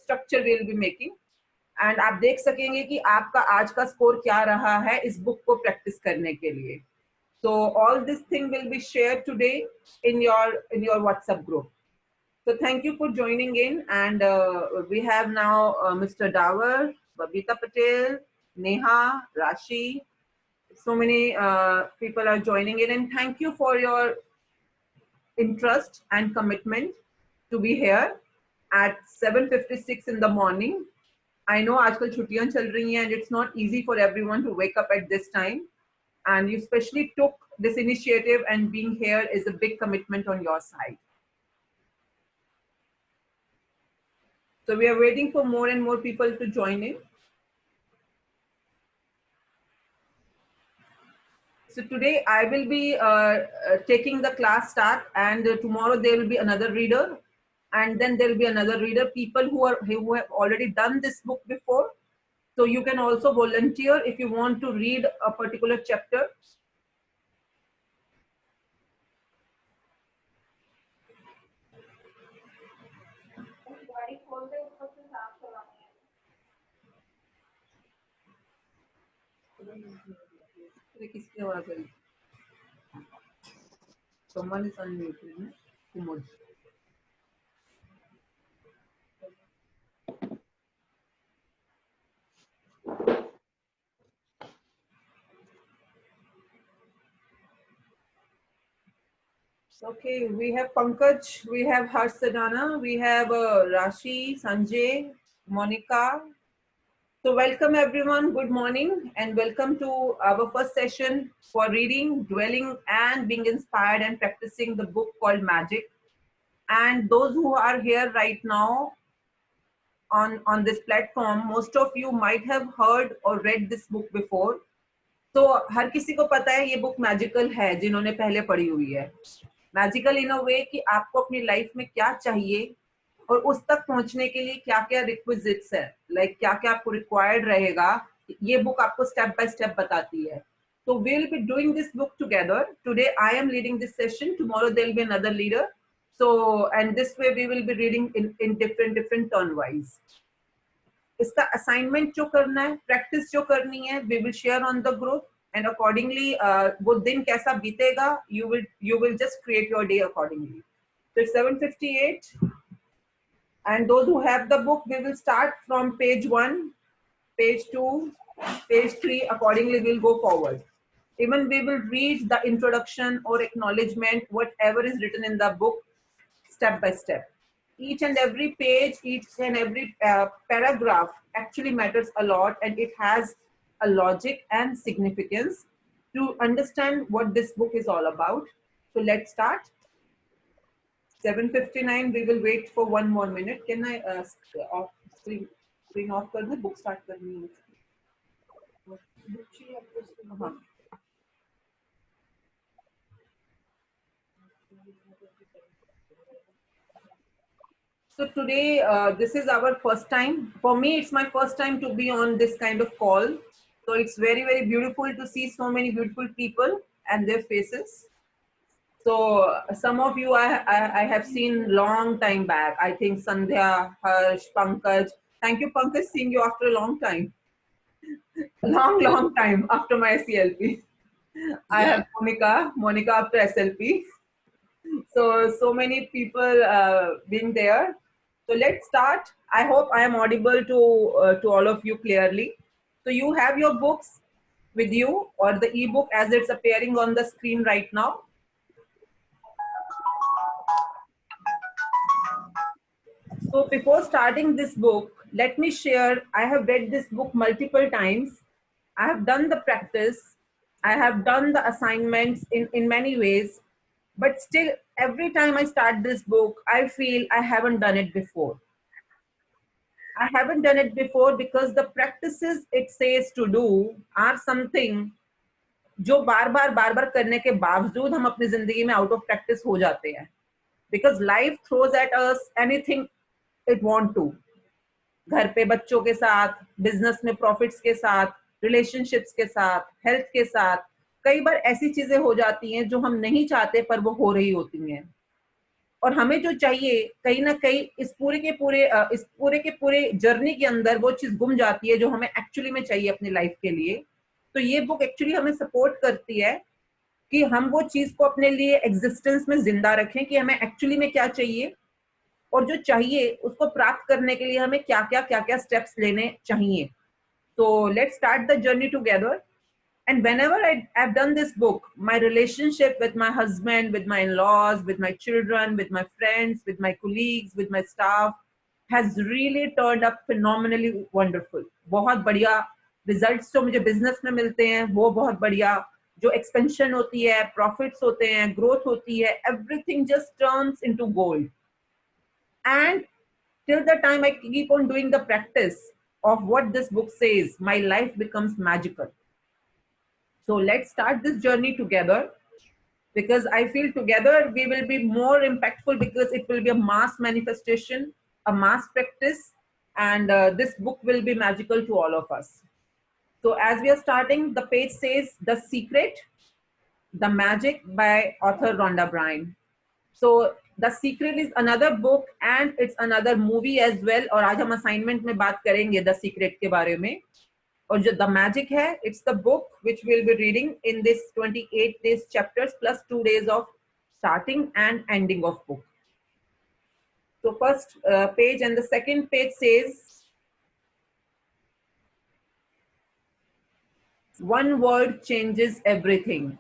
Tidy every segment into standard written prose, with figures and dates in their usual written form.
structure we'll be making, and आप देख सकेंगे कि आपका आज का स्कोर क्या रहा है इस बुक को प्रैक्टिस करने के लिए. So all this thing will be shared today in your WhatsApp group. So thank you for joining in, and we have now Mr. Davar, Babita Patel, Neha, Rashi. So many people are joining in, and thank you for your interest and commitment to be here at 7:56 in the morning. I know आजकल छुट्टियां चल रही हैं, and it's not easy for everyone to wake up at this time. And you especially took this initiative, and being here is a big commitment on your side. So we are waiting for more and more people to join in. So today I will be taking the class start, and tomorrow there will be another reader, and then there will be another reader, people who have already done this book before. So you can also volunteer if you want to read a particular chapter. Someone is unmuted. Kumud. Okay, we have Pankaj, we have Harsh Sadana, we have Rashi, Sanjay, Monica. So welcome everyone, good morning, and welcome to our first session for reading, dwelling, and being inspired and practicing the book called Magic. And those who are here right now on this platform, most of you might have heard or read this book before. तो हर किसी को पता है ये book magical है जिन्होंने पहले पढ़ी हुई है. मैजिकल इन अ वे कि आपको अपनी लाइफ में क्या चाहिए और उस तक पहुंचने के लिए क्या क्या रिक्विजिट्स है, लाइक क्या क्या आपको रिक्वायर्ड रहेगा, ये बुक आपको स्टेप बाय स्टेप बताती है. So we will be doing this book together. Today I am leading this session. Tomorrow there will be another leader. So and this way we will be reading in different turn wise. इसका assignment जो करना है, practice जो करनी है, we will share on the group, and accordingly वो दिन कैसा बीतेगा, you will just create your day accordingly. So it's 7:58, and those who have the book, we will start from page 1, page 2, page 3. Accordingly we'll go forward. Even we will read the introduction or acknowledgement, whatever is written in the book, step by step. Each and every page, each and every paragraph actually matters a lot, and it has a logic and significance to understand what this book is all about. So let's start. 7:59, we will wait for one more minute. Can I screen off kar do? Book start karni hai. So today, this is our first time. For me, it's my first time to be on this kind of call. So it's very, very beautiful to see so many beautiful people and their faces. So some of you I have seen long time back. I think Sandhya, Harsh, Pankaj. Thank you, Pankaj, seeing you after a long time. long time after my SCLP. I have Monica after SLP. So many people being there. So let's start. I hope I am audible to all of you clearly. So you have your books with you, or the ebook as it's appearing on the screen right now. So before starting this book, let me share, I have read this book multiple times. I have done the practice. I have done the assignments in many ways. But still, every time I start this book, I feel I haven't done it before. I haven't done it before because the practices it says to do are something जो बार बार करने के बावजूद हम अपनी जिंदगी में out of practice हो जाते हैं. Because life throws at us anything it want to. घर पे बच्चों के साथ, बिजनेस में प्रॉफिट्स के साथ, रिलेशनशिप्स के साथ, हेल्थ के साथ, कई बार ऐसी चीजें हो जाती हैं जो हम नहीं चाहते पर वो हो रही होती हैं. और हमें जो चाहिए कहीं ना कहीं इस पूरे के पूरे जर्नी के अंदर वो चीज गुम जाती है जो हमें एक्चुअली में चाहिए अपनी लाइफ के लिए। तो ये बुक एक्चुअली हमें सपोर्ट करती है कि हम वो चीज को अपने लिए एग्जिस्टेंस में जिंदा रखें कि हमें एक्चुअली में क्या चाहिए, और जो चाहिए उसको प्राप्त करने के लिए हमें क्या क्या स्टेप्स लेने चाहिए। तो let's start the journey together. And whenever I've done this book, my relationship with my husband, with my in-laws, with my children, with my friends, with my colleagues, with my staff has really turned up phenomenally wonderful. बहुत बढ़िया results जो मुझे business में मिलते हैं वो बहुत बढ़िया, जो expansion होती है, profits होते हैं, growth होती है, everything just turns into gold. And till the time I keep on doing the practice of what this book says, my life becomes magical. So let's start this journey together, because I feel together we will be more impactful because it will be a mass manifestation, a mass practice, and this book will be magical to all of us. So as we are starting, the page says The Secret, The Magic by author Rhonda Byrne. So The Secret is another book and it's another movie as well. और आज हम assignment में बात करेंगे The Secret के बारे में. और जो द मैजिक है, it's the book which will be reading in this 28 days chapters plus 2 days of starting and ending of book. So first page and the second page says, one word changes everything.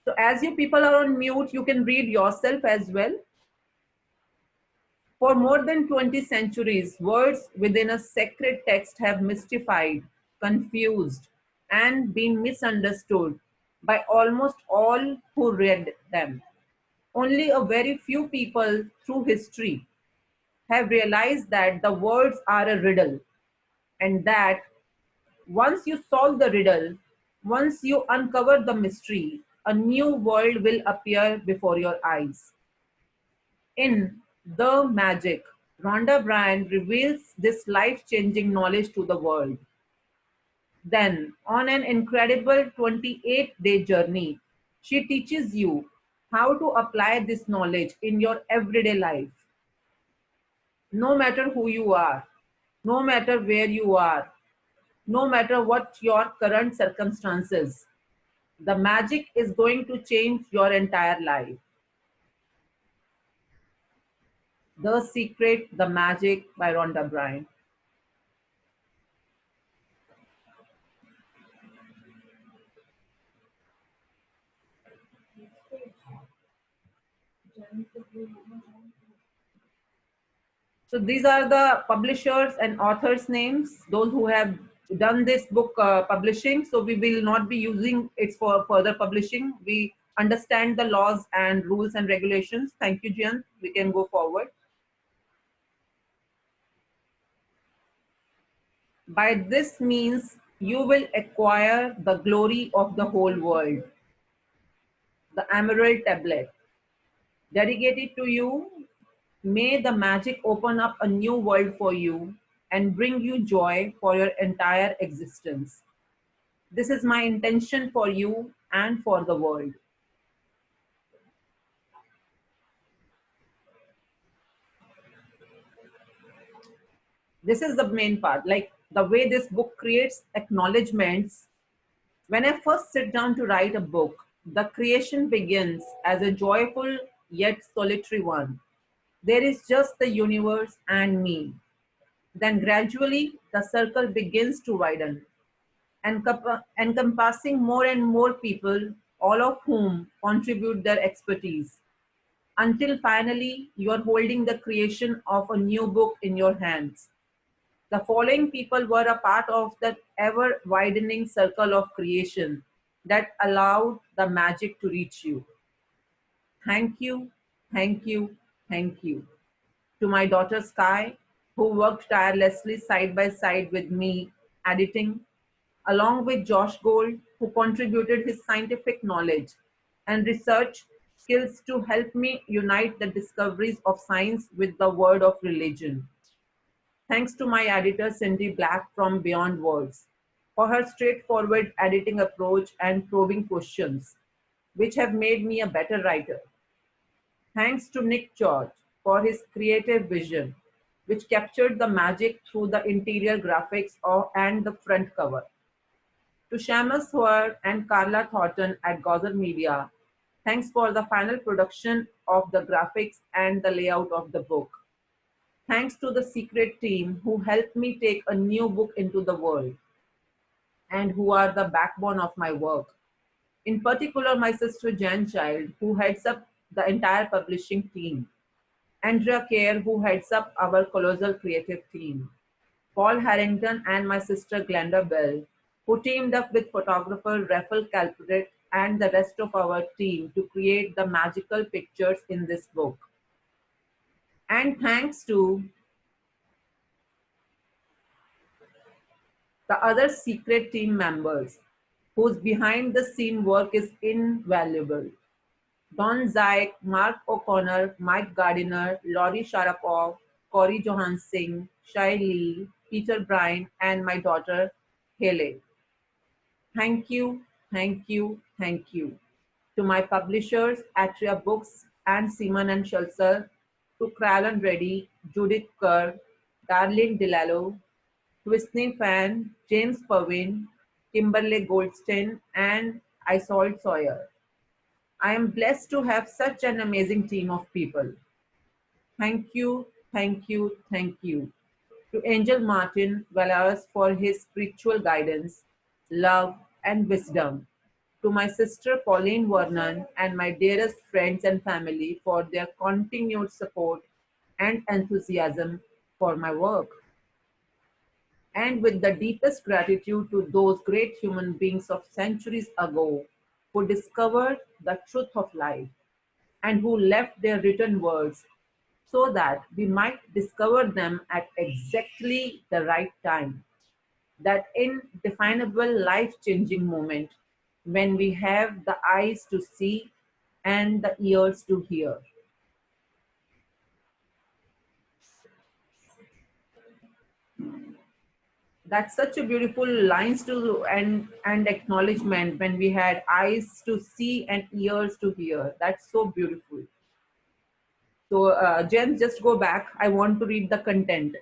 So as you people are on mute, you can read yourself as well. For more than 20 centuries, words within a sacred text have mystified, confused, and been misunderstood by almost all who read them. Only a very few people through history have realized that the words are a riddle, and that once you solve the riddle, once you uncover the mystery, a new world will appear before your eyes. In The Magic, Rhonda Byrne reveals this life-changing knowledge to the world. Then, on an incredible 28-day journey, she teaches you how to apply this knowledge in your everyday life. No matter who you are, no matter where you are, no matter what your current circumstances, the magic is going to change your entire life. The Secret, The Magic by Rhonda Byrne. So these are the publishers and authors' names, those who have done this book publishing. So we will not be using it for further publishing. We understand the laws and rules and regulations. Thank you, Jian. We can go forward. By this means, you will acquire the glory of the whole world. The Emerald Tablet. Dedicated to you, may the magic open up a new world for you and bring you joy for your entire existence. This is my intention for you and for the world. This is the main part, like the way this book creates acknowledgements. When I first sit down to write a book, the creation begins as a joyful yet solitary one. There is just the universe and me. Then gradually the circle begins to widen, encompassing more and more people, all of whom contribute their expertise, until finally you are holding the creation of a new book in your hands. The following people were a part of that ever widening circle of creation that allowed the magic to reach you. Thank you, thank you, thank you. To my daughter Sky, who worked tirelessly side by side with me editing, along with Josh Gold, who contributed his scientific knowledge and research skills to help me unite the discoveries of science with the word of religion. Thanks to my editor Cindy Black from Beyond Words for her straightforward editing approach and probing questions, which have made me a better writer. Thanks to Nick George for his creative vision, which captured the magic through the interior graphics and the front cover. To Shamus Howard and Carla Thornton at Gozer Media, thanks for the final production of the graphics and the layout of the book. Thanks to the secret team who helped me take a new book into the world and who are the backbone of my work. In particular, my sister Jan Child, who heads up the entire publishing team. Andrea Kerr, who heads up our colossal creative team. Paul Harrington and my sister Glenda Bell, who teamed up with photographer Raphael Calpret and the rest of our team to create the magical pictures in this book. And thanks to the other secret team members whose behind the scene work is invaluable. Don Zayek, Mark O'Connor, Mike Gardiner, Laurie Sharapov, Corey Johansson, Shai Lee, Peter Bryan, and my daughter Haley. Thank you, thank you, thank you. To my publishers, Atria Books and Simon and Schulzer, to Kralon Reddy, Judith Kerr, Darlene DeLallo, Twistney Fan, James Purwin, Kimberly Goldstein, and Isolde Sawyer. I am blessed to have such an amazing team of people. Thank you, thank you, thank you. To Angel Martin Valas for his spiritual guidance, love, and wisdom. To my sister Pauline Vernon and my dearest friends and family for their continued support and enthusiasm for my work. And with the deepest gratitude to those great human beings of centuries ago who discovered the truth of life and who left their written words so that we might discover them at exactly the right time. That indefinable life changing moment when we have the eyes to see and the ears to hear. That's such a beautiful lines to and acknowledgement when we had eyes to see and ears to hear. That's so beautiful. So, Jen, just go back. I want to read the content.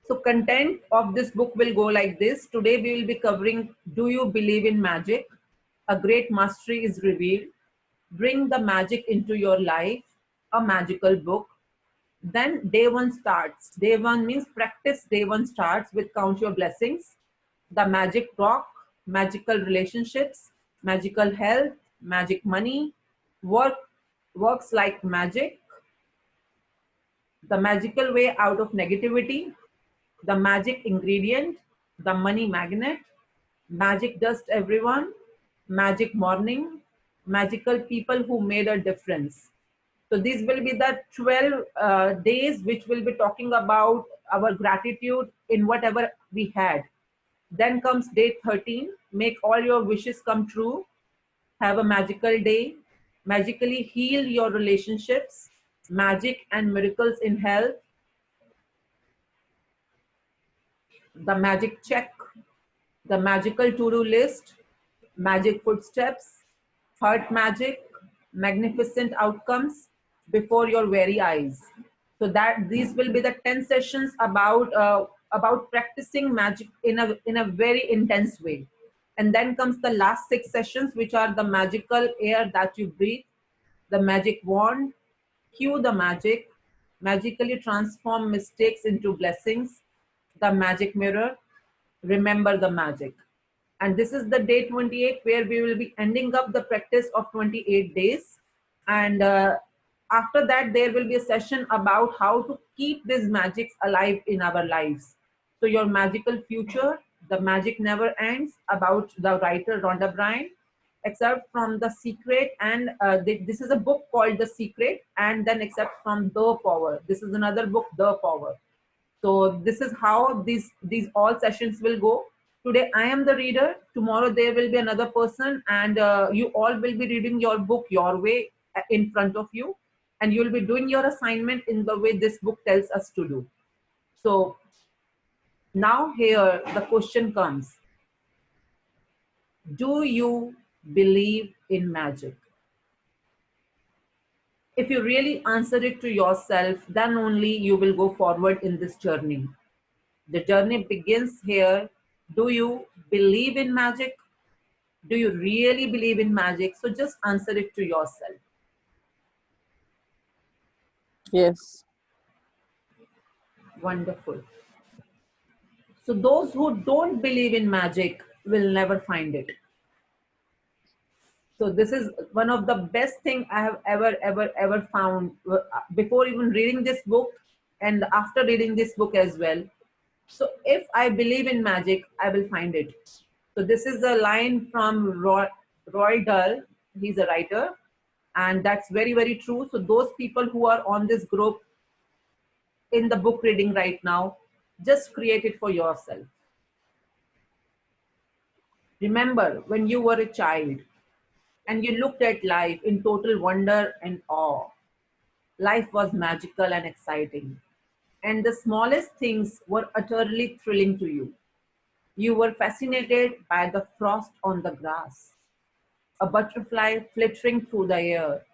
So content of this book will go like this. Today we will be covering Do You Believe in Magic? A Great Mastery is Revealed. Bring the magic into your life. A magical book. Then day one starts. Day one means practice. Day one starts with Count Your Blessings. The Magic Rock. Magical Relationships. Magical Health. Magic Money. Work works like magic. The magical way out of negativity, the magic ingredient, the money magnet, magic dust everyone, magic morning, magical people who made a difference. So these will be the 12 days which will be talking about our gratitude in whatever we had. Then comes day 13, make all your wishes come true, have a magical day, magically heal your relationships, magic and miracles in health, the magic check, the magical to-do list, magic footsteps, heart magic, magnificent outcomes before your very eyes. So that these will be the 10 sessions about practicing magic in a very intense way. And then comes the last 6 sessions, which are the magical air that you breathe, the magic wand, cue the magic, magically transform mistakes into blessings, the magic mirror, remember the magic. And this is the day 28 where we will be ending up the practice of 28 days. And after that, there will be a session about how to keep these magics alive in our lives. So your magical future, the magic never ends, about the writer Rhonda Byrne, except from The Secret. And this is a book called The Secret. And then except from The Power. This is another book, The Power. So this is how these all sessions will go. Today I am the reader. Tomorrow there will be another person, and you all will be reading your book your way in front of you, and you will be doing your assignment in the way this book tells us to do. So now here the question comes: do you believe in magic? If you really answer it to yourself, then only you will go forward in this journey. The journey begins here. Do you believe in magic? Do you really believe in magic? So just answer it to yourself. Yes. Wonderful. So those who don't believe in magic will never find it. So this is one of the best thing I have ever found before even reading this book and after reading this book as well. So if I believe in magic, I will find it. So this is a line from Roy Dahl. He's a writer, and that's very true. So those people who are on this group in the book reading right now, just create it for yourself. Remember when you were a child and you looked at life in total wonder and awe. Life was magical and exciting, and the smallest things were utterly thrilling to you. You were fascinated by the frost on the grass, a butterfly flittering through the air,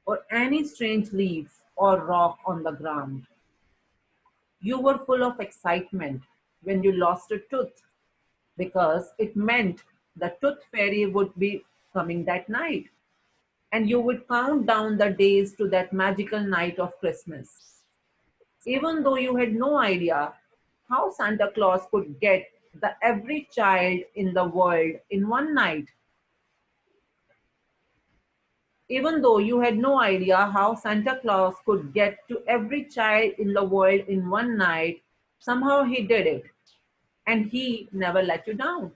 or any strange leaf or rock on the ground. You were full of excitement when you lost a tooth because it meant the tooth fairy would be coming that night, and you would count down the days to that magical night of Christmas. Even though you had no idea how Santa Claus could get the every child in the world in one night, even though you had no idea how Santa Claus could get to every child in the world in one night, somehow he did it, and he never let you down.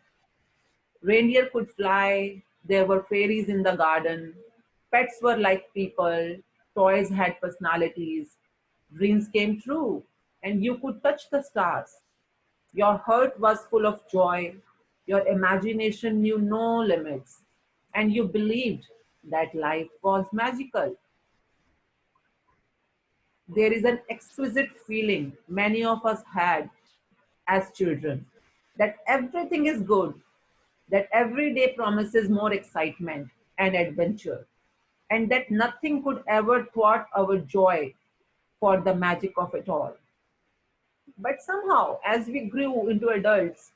Reindeer could fly, there were fairies in the garden, pets were like people, toys had personalities, dreams came true, and you could touch the stars. Your heart was full of joy, your imagination knew no limits, and you believed that life was magical. There is an exquisite feeling many of us had as children that everything is good, that every day promises more excitement and adventure, and that nothing could ever thwart our joy for the magic of it all. But somehow, as we grew into adults,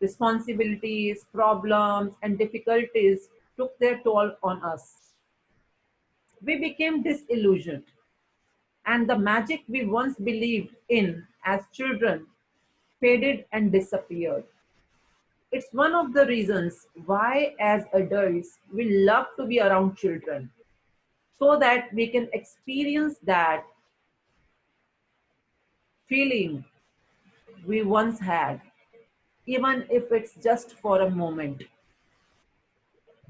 responsibilities, problems, and difficulties took their toll on us. We became disillusioned, and the magic we once believed in as children faded and disappeared. It's one of the reasons why, as adults, we love to be around children so that we can experience that feeling we once had, even if it's just for a moment.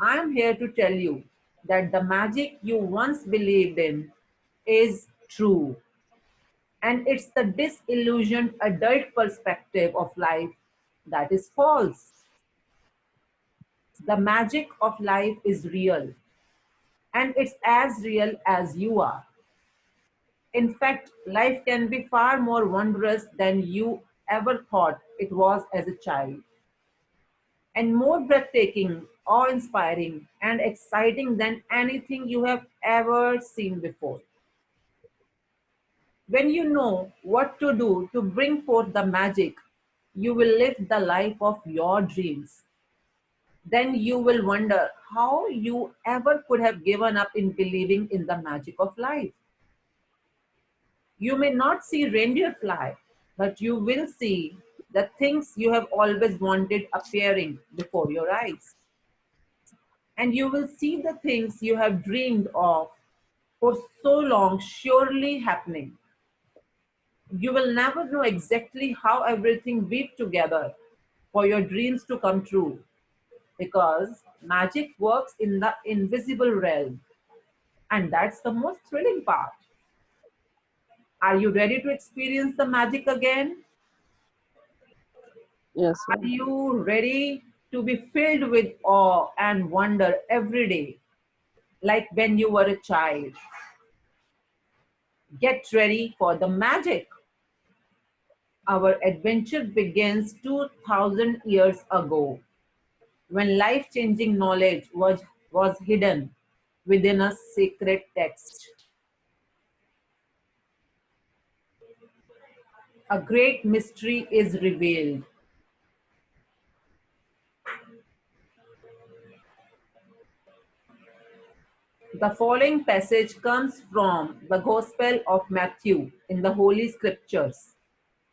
I'm here to tell you that the magic you once believed in is true. And it's the disillusioned adult perspective of life that is false. The magic of life is real, and it's as real as you are. In fact, life can be far more wondrous than you ever thought it was as a child, and more breathtaking, awe inspiring, and exciting than anything you have ever seen before. When you know what to do to bring forth the magic, you will live the life of your dreams. Then you will wonder how you ever could have given up in believing in the magic of life. You may not see reindeer fly, but you will see the things you have always wanted appearing before your eyes. And you will see the things you have dreamed of for so long surely happening. You will never know exactly how everything weaved together for your dreams to come true because magic works in the invisible realm, and that's the most thrilling part. Are you ready to experience the magic again? Yes, Are ma'am. you ready to be filled with awe and wonder every day, like when you were a child? Get ready for the magic. Our adventure begins 2000 years ago when life changing knowledge was hidden within a sacred text. A great mystery is revealed. The following passage comes from the Gospel of Matthew in the Holy Scriptures,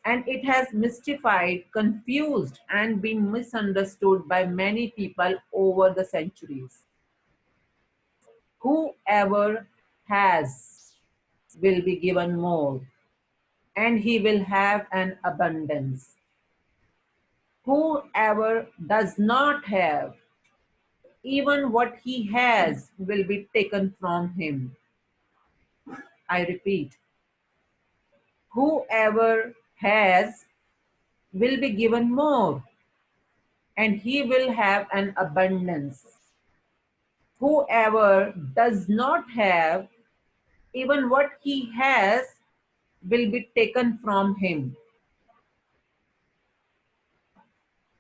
and it has mystified, confused, and been misunderstood by many people over the centuries. Whoever has will be given more, and he will have an abundance. Whoever does not have, even what he has will be taken from him. I repeat, whoever has will be given more, and he will have an abundance. Whoever does not have, even what he has will be taken from him.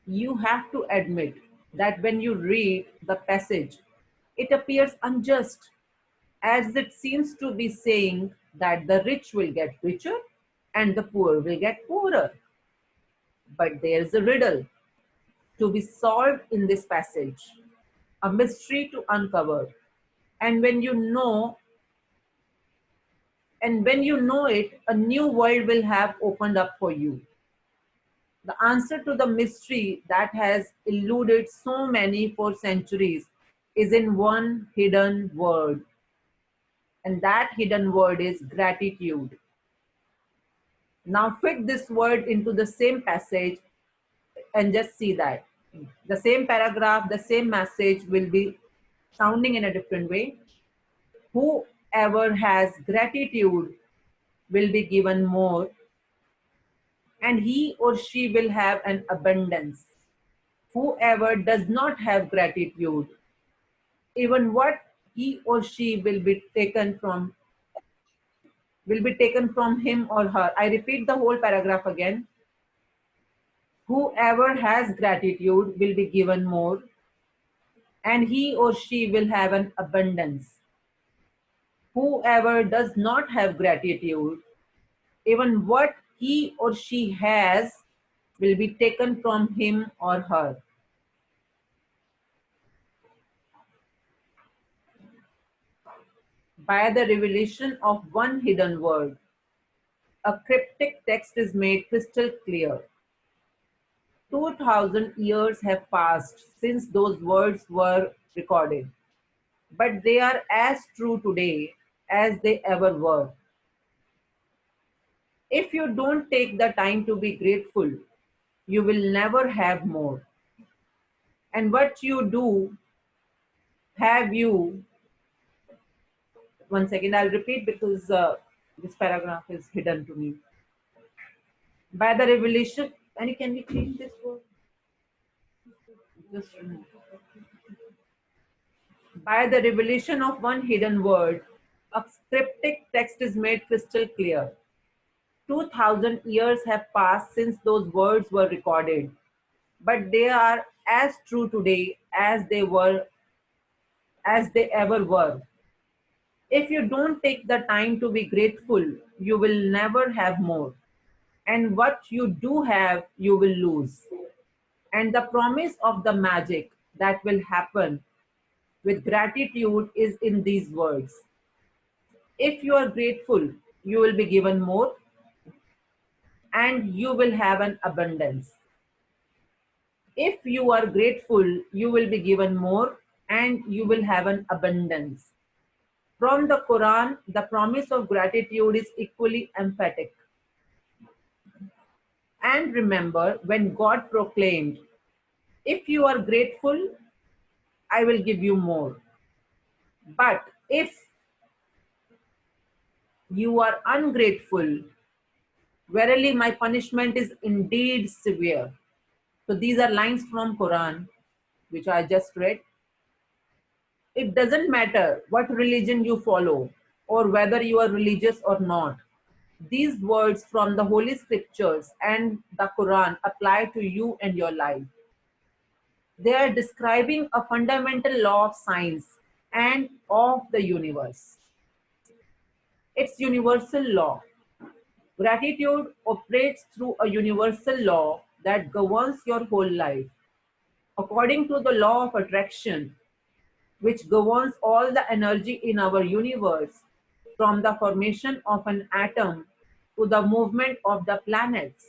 You have to admit that when you read the passage, it appears unjust, as it seems to be saying that the rich will get richer and the poor will get poorer. But there's a riddle to be solved in this passage, a mystery to uncover. And when you know it, a new world will have opened up for you. The answer to the mystery that has eluded so many for centuries is in one hidden word. And that hidden word is gratitude. Now fit this word into the same passage and just see that. The same paragraph, the same message will be sounding in a different way. Whoever has gratitude will be given more, and he or she will have an abundance. Whoever does not have gratitude, even what he or she will be taken from him or her. I repeat the whole paragraph again. Whoever has gratitude will be given more, and he or she will have an abundance. Whoever does not have gratitude, even what he or she has will be taken from him or her. By the revelation of one hidden word, a cryptic text is made crystal clear. 2000 years have passed since those words were recorded, but they are as true today as they ever were. If you don't take the time to be grateful, you will never have more. And what you do have you, one second, I'll repeat because this paragraph is hidden to me. By the revelation, and can we change this word? Just by the revelation of one hidden word, a cryptic text is made crystal clear. 2000 years have passed since those words were recorded, but they are as true today as they ever were. If you don't take the time to be grateful, you will never have more. And what you do have, you will lose. And the promise of the magic that will happen with gratitude is in these words. If you are grateful, you will be given more and you will have an abundance. If you are grateful, you will be given more and you will have an abundance. From the Quran, the promise of gratitude is equally emphatic. And remember when God proclaimed, if you are grateful, I will give you more. But if you are ungrateful, verily my punishment is indeed severe. So these are lines from Quran, which I just read. It doesn't matter what religion you follow or whether you are religious or not. These words from the Holy Scriptures and the Quran apply to you and your life. They are describing a fundamental law of science and of the universe. It's universal law. Gratitude operates through a universal law that governs your whole life. According to the law of attraction, which governs all the energy in our universe, from the formation of an atom to the movement of the planets,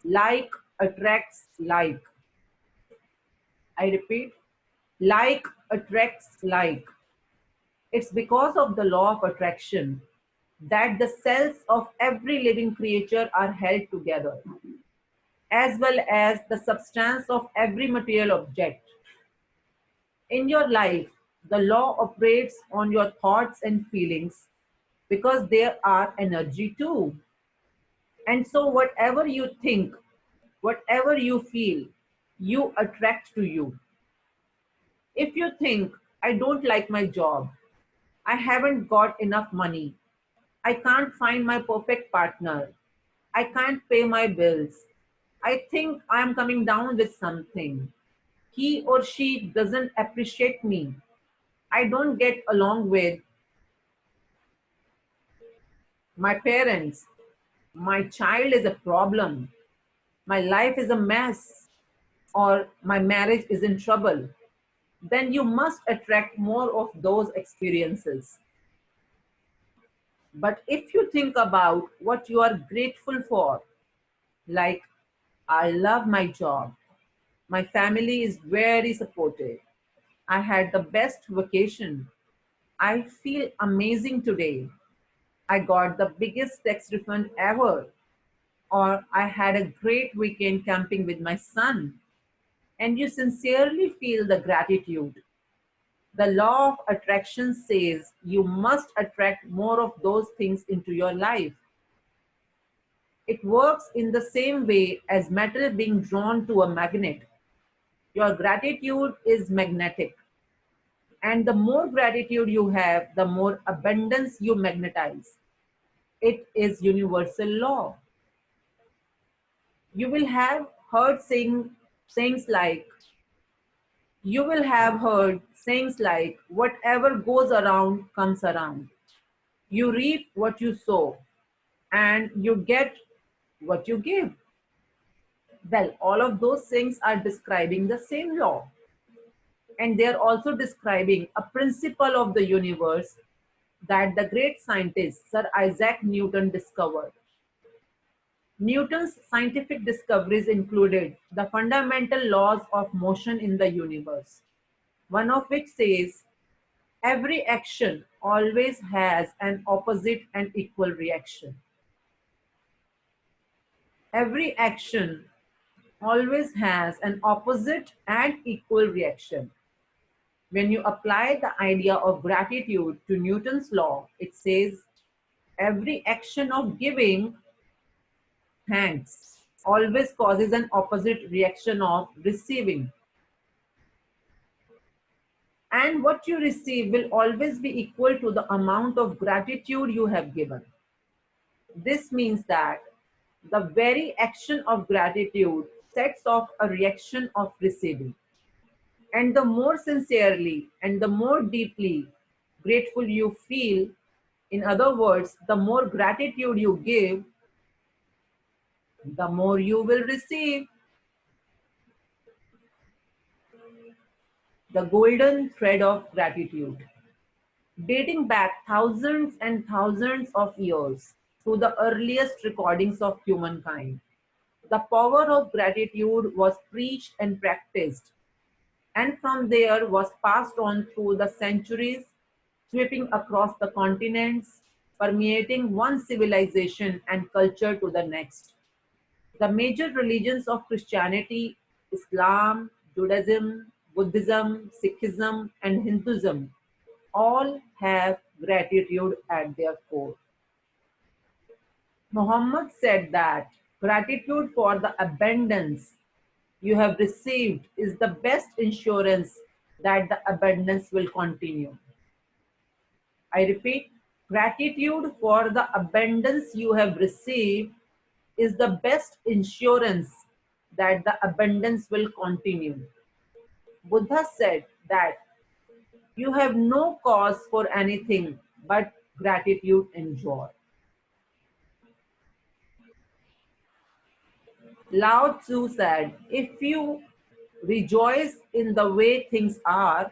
like attracts like. I repeat, like attracts like. It's because of the law of attraction that the cells of every living creature are held together, as well as the substance of every material object. In your life, the law operates on your thoughts and feelings because they are energy too. And so, whatever you think, whatever you feel, you attract to you. If you think, I don't like my job, I haven't got enough money, I can't find my perfect partner, I can't pay my bills, I think I'm coming down with something, he or she doesn't appreciate me, I don't get along with my parents, my child is a problem, my life is a mess, or my marriage is in trouble, then you must attract more of those experiences. But if you think about what you are grateful for, like, I love my job, my family is very supportive, I had the best vacation, I feel amazing today, I got the biggest tax refund ever, or I had a great weekend camping with my son, and you sincerely feel the gratitude. The law of attraction says you must attract more of those things into your life. It works in the same way as metal being drawn to a magnet. Your gratitude is magnetic, and the more gratitude you have, the more abundance you magnetize. It is universal law. You will have heard sayings like, you will have heard sayings like, whatever goes around comes around. You reap what you sow, and you get what you give. Well, all of those things are describing the same law. And they are also describing a principle of the universe that the great scientist Sir Isaac Newton discovered. Newton's scientific discoveries included the fundamental laws of motion in the universe, one of which says every action always has an opposite and equal reaction. Every action always has an opposite and equal reaction. When you apply the idea of gratitude to Newton's law, it says every action of giving thanks always causes an opposite reaction of receiving. And what you receive will always be equal to the amount of gratitude you have given. This means that the very action of gratitude sets off a reaction of receiving. And the more sincerely and the more deeply grateful you feel, in other words, the more gratitude you give, the more you will receive. The golden thread of gratitude, dating back thousands and thousands of years to the earliest recordings of humankind. The power of gratitude was preached and practiced, and from there was passed on through the centuries, sweeping across the continents, permeating one civilization and culture to the next. The major religions of Christianity, Islam, Judaism, Buddhism, Sikhism, and Hinduism all have gratitude at their core. Muhammad said that gratitude for the abundance you have received is the best insurance that the abundance will continue. I repeat, gratitude for the abundance you have received is the best insurance that the abundance will continue. Buddha said that you have no cause for anything but gratitude and joy. Lao Tzu said, if you rejoice in the way things are,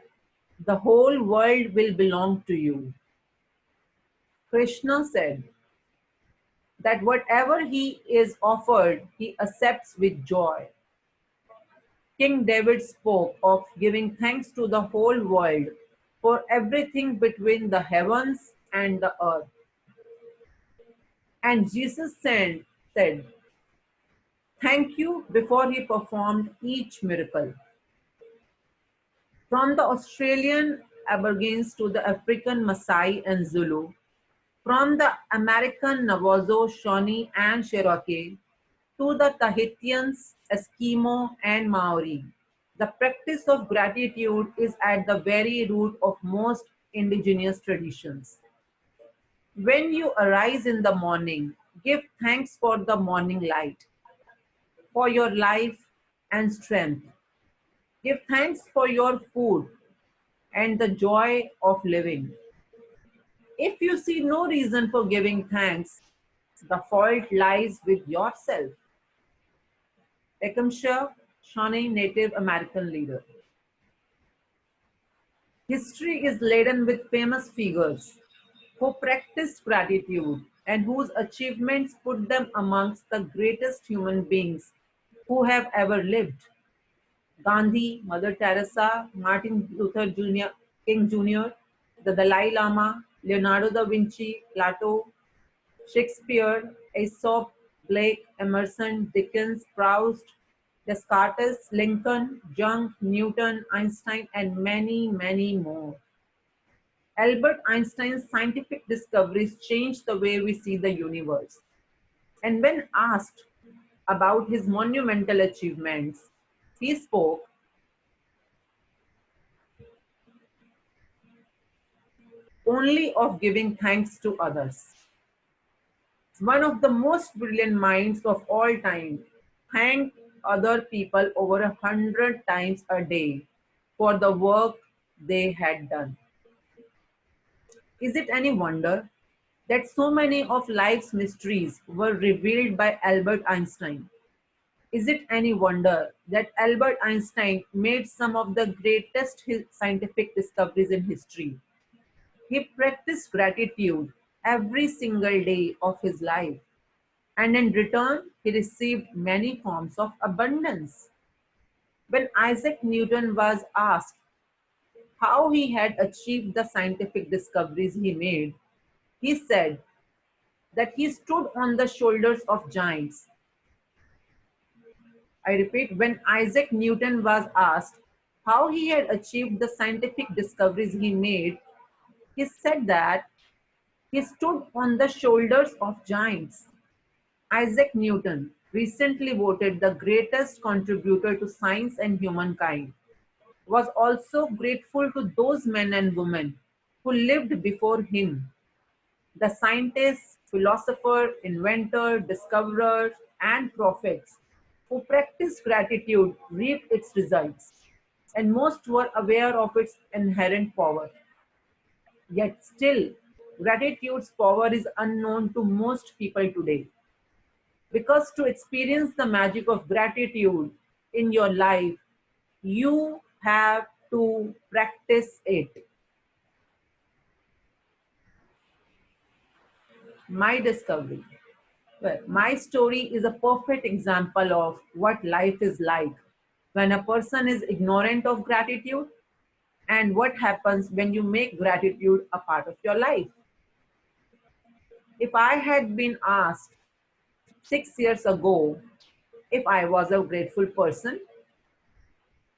the whole world will belong to you. Krishna said that whatever he is offered, he accepts with joy. King David spoke of giving thanks to the whole world for everything between the heavens and the earth. And Jesus said, thank you before he performed each miracle. From the Australian Aborigines to the African Maasai and Zulu, from the American Navajo, Shawnee, and Cherokee to the Tahitians, Eskimo, and Maori, the practice of gratitude is at the very root of most indigenous traditions. When you arise in the morning, give thanks for the morning light, for your life and strength. Give thanks for your food and the joy of living. If you see no reason for giving thanks, the fault lies with yourself. Tecumseh, Shawnee Native American leader. History is laden with famous figures who practiced gratitude and whose achievements put them amongst the greatest human beings who have ever lived. Gandhi, Mother Teresa, Martin Luther King Jr., the Dalai Lama, Leonardo da Vinci, Plato, Shakespeare, Aesop, Blake, Emerson, Dickens, Proust, Descartes, Lincoln, Young, Newton, Einstein, and many, many more. Albert Einstein's scientific discoveries changed the way we see the universe. And when asked about his monumental achievements, he spoke only of giving thanks to others. One of the most brilliant minds of all time thanked other people over 100 times a day for the work they had done. Is it any wonder that so many of life's mysteries were revealed by Albert Einstein? Is it any wonder that Albert Einstein made some of the greatest scientific discoveries in history? He practiced gratitude every single day of his life, and in return, he received many forms of abundance. When Isaac Newton was asked how he had achieved the scientific discoveries he made, he said that he stood on the shoulders of giants. I repeat, when Isaac Newton was asked how he had achieved the scientific discoveries he made, he said that he stood on the shoulders of giants. Isaac Newton, recently voted the greatest contributor to science and humankind, was also grateful to those men and women who lived before him, the scientists, philosophers, inventors, discoverers, and prophets who practiced gratitude reaped its results, and most were aware of its inherent power. Yet still, gratitude's power is unknown to most people today. Because to experience the magic of gratitude in your life, you have to practice it. My discovery. Well, my story is a perfect example of what life is like when a person is ignorant of gratitude and what happens when you make gratitude a part of your life. If I had been asked 6 years ago if I was a grateful person,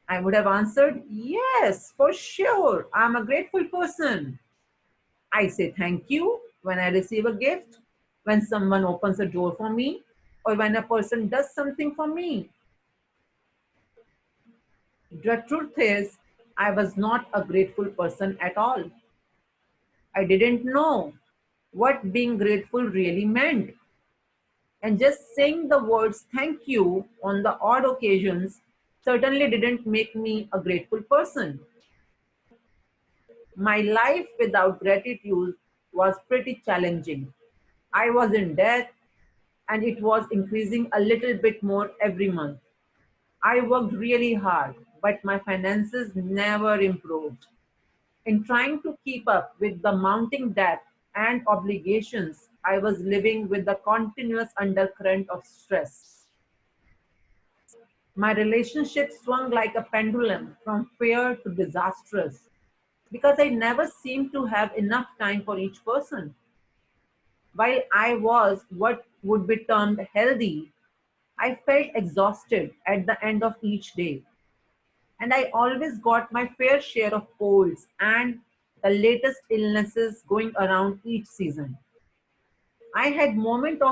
I would have answered, yes, for sure, I'm a grateful person. I say thank you when I receive a gift, when someone opens a door for me, or when a person does something for me. The truth is, I was not a grateful person at all. I didn't know what being grateful really meant. And just saying the words thank you on the odd occasions certainly didn't make me a grateful person. My life without gratitude was pretty challenging. I was in debt, and it was increasing a little bit more every month. I worked really hard, but my finances never improved. In trying to keep up with the mounting debt and obligations, I was living with the continuous undercurrent of stress. My relationship swung like a pendulum from fair to disastrous because I never seemed to have enough time for each person. While I was what would be termed healthy, I felt exhausted at the end of each day, and I always got my fair share of colds and the latest illnesses going around each season. I had moments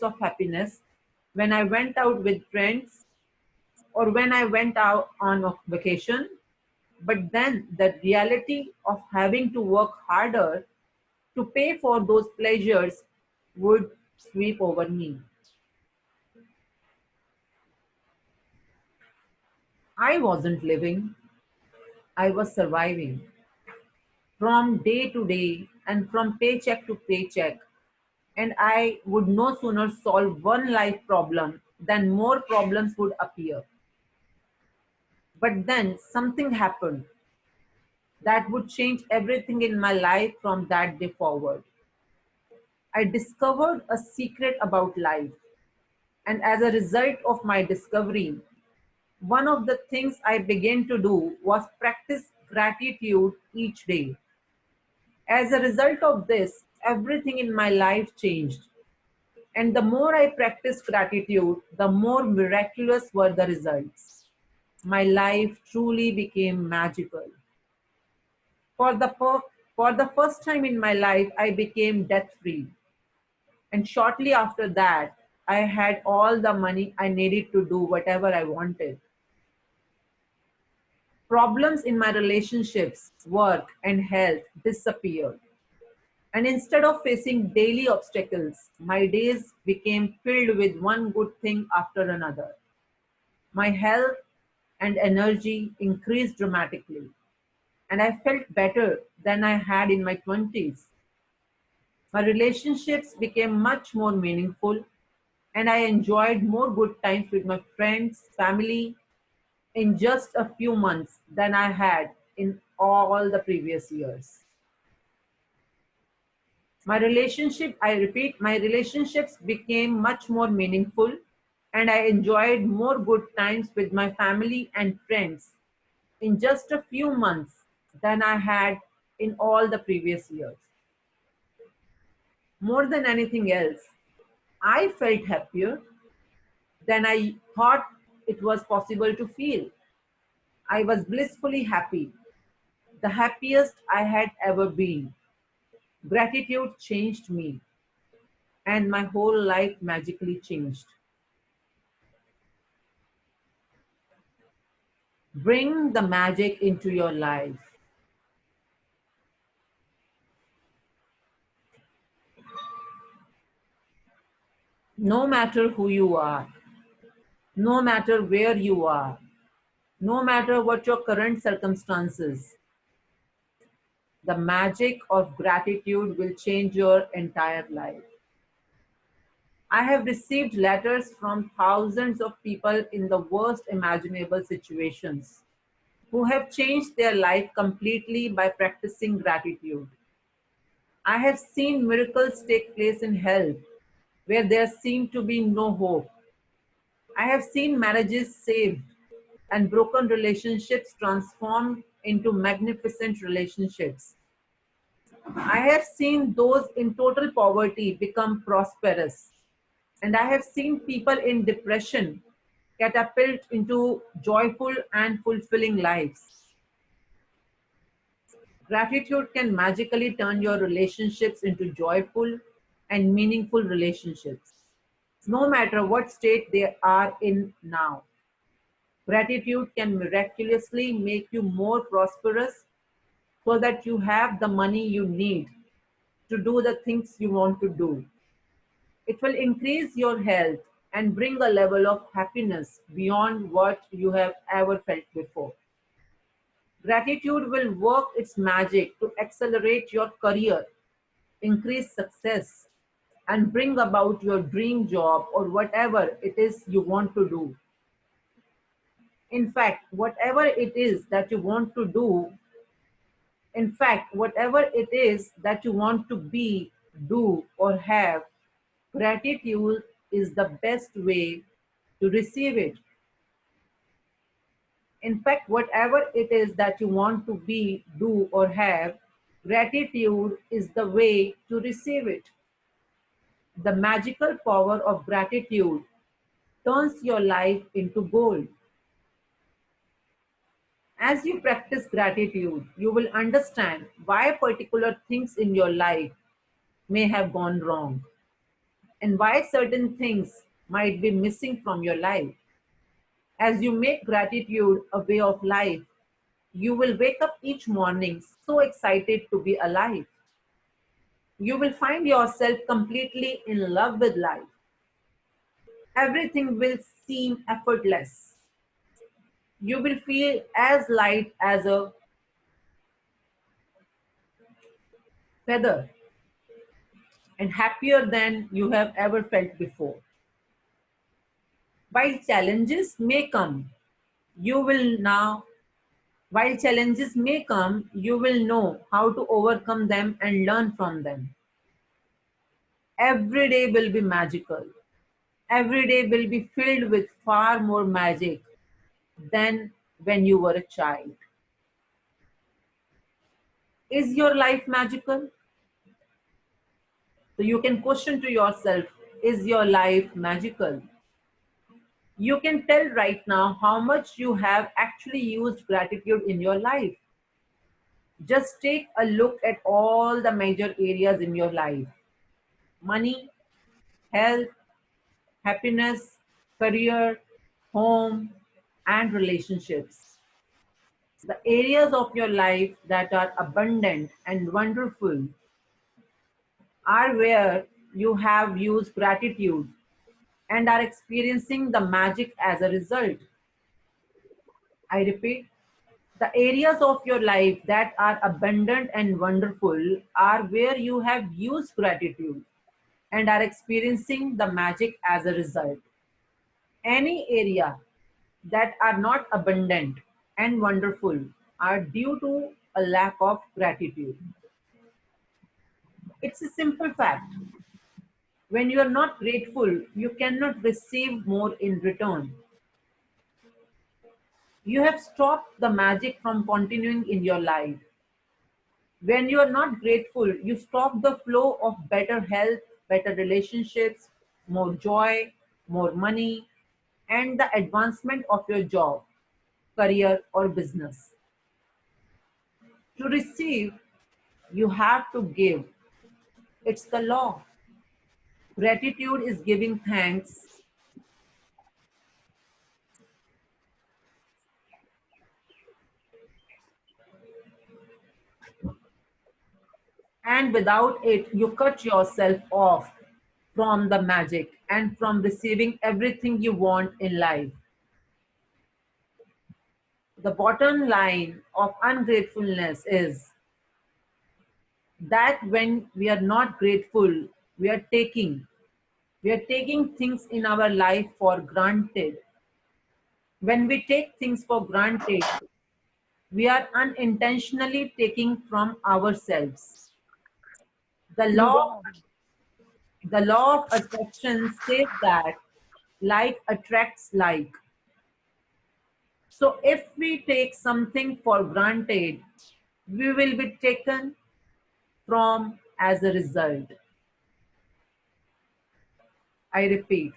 of happiness when I went out with friends or when I went out on a vacation, but then the reality of having to work harder to pay for those pleasures would sweep over me. I wasn't living, I was surviving from day to day and from paycheck to paycheck. And I would no sooner solve one life problem than more problems would appear. But then something happened that would change everything in my life from that day forward. I discovered a secret about life. And as a result of my discovery, one of the things I began to do was practice gratitude each day. As a result of this, everything in my life changed. And the more I practiced gratitude, the more miraculous were the results. My life truly became magical. For the, per- for the first time in my life, I became debt free. And shortly after that, I had all the money I needed to do whatever I wanted. Problems in my relationships, work, and health disappeared. And instead of facing daily obstacles, my days became filled with one good thing after another. My health and energy increased dramatically, and I felt better than I had in my 20s. My relationships became much more meaningful, and I enjoyed more good times with my friends, family in just a few months than I had in all the previous years. I repeat, my relationships became much more meaningful, and I enjoyed more good times with my family and friends in just a few months than I had in all the previous years. More than anything else, I felt happier than I thought it was possible to feel. I was blissfully happy, the happiest I had ever been. Gratitude changed me, and my whole life magically changed. Bring the magic into your life. No matter who you are, no matter where you are, no matter what your current circumstances, the magic of gratitude will change your entire life. I have received letters from thousands of people in the worst imaginable situations who have changed their life completely by practicing gratitude. I have seen miracles take place in health where there seemed to be no hope. I have seen marriages saved and broken relationships transformed into magnificent relationships. I have seen those in total poverty become prosperous. And I have seen people in depression catapult into joyful and fulfilling lives. Gratitude can magically turn your relationships into joyful and meaningful relationships, no matter what state they are in now. Gratitude can miraculously make you more prosperous so that you have the money you need to do the things you want to do. It will increase your health and bring a level of happiness beyond what you have ever felt before. Gratitude will work its magic to accelerate your career, increase success, and bring about your dream job or whatever it is you want to do. In fact, whatever it is that you want to do, in fact, whatever it is that you want to be, do, or have, gratitude is the best way to receive it. In fact, whatever it is that you want to be, do, or have, gratitude is the way to receive it. The magical power of gratitude turns your life into gold. As you practice gratitude, you will understand why particular things in your life may have gone wrong and why certain things might be missing from your life. As you make gratitude a way of life, you will wake up each morning so excited to be alive. You will find yourself completely in love with life. Everything will seem effortless. You will feel as light as a feather and happier than you have ever felt before. While challenges may come, you will now, while challenges may come, you will know how to overcome them and learn from them. Every day will be magical. Every day will be filled with far more magic than when you were a child. Is your life magical? So you can question to yourself, is your life magical? You can tell right now how much you have actually used gratitude in your life. Just take a look at all the major areas in your life: money, health, happiness, career, home, and relationships. The areas of your life that are abundant and wonderful are where you have used gratitude and are experiencing the magic as a result. I repeat, the areas of your life that are abundant and wonderful are where you have used gratitude and are experiencing the magic as a result. Any area that are not abundant and wonderful are due to a lack of gratitude. It's a simple fact. When you are not grateful, you cannot receive more in return. You have stopped the magic from continuing in your life. When you are not grateful, you stop the flow of better health, better relationships, more joy, more money, and the advancement of your job, career, or business. To receive, you have to give. It's the law. Gratitude is giving thanks, and without it, you cut yourself off from the magic and from receiving everything you want in life. The bottom line of ungratefulness is that when we are not grateful, we are taking we are taking things in our life for granted. When we take things for granted, we are unintentionally taking from ourselves. The law the law of attraction says that like attracts like. So if we take something for granted, we will be taken from as a result. I repeat,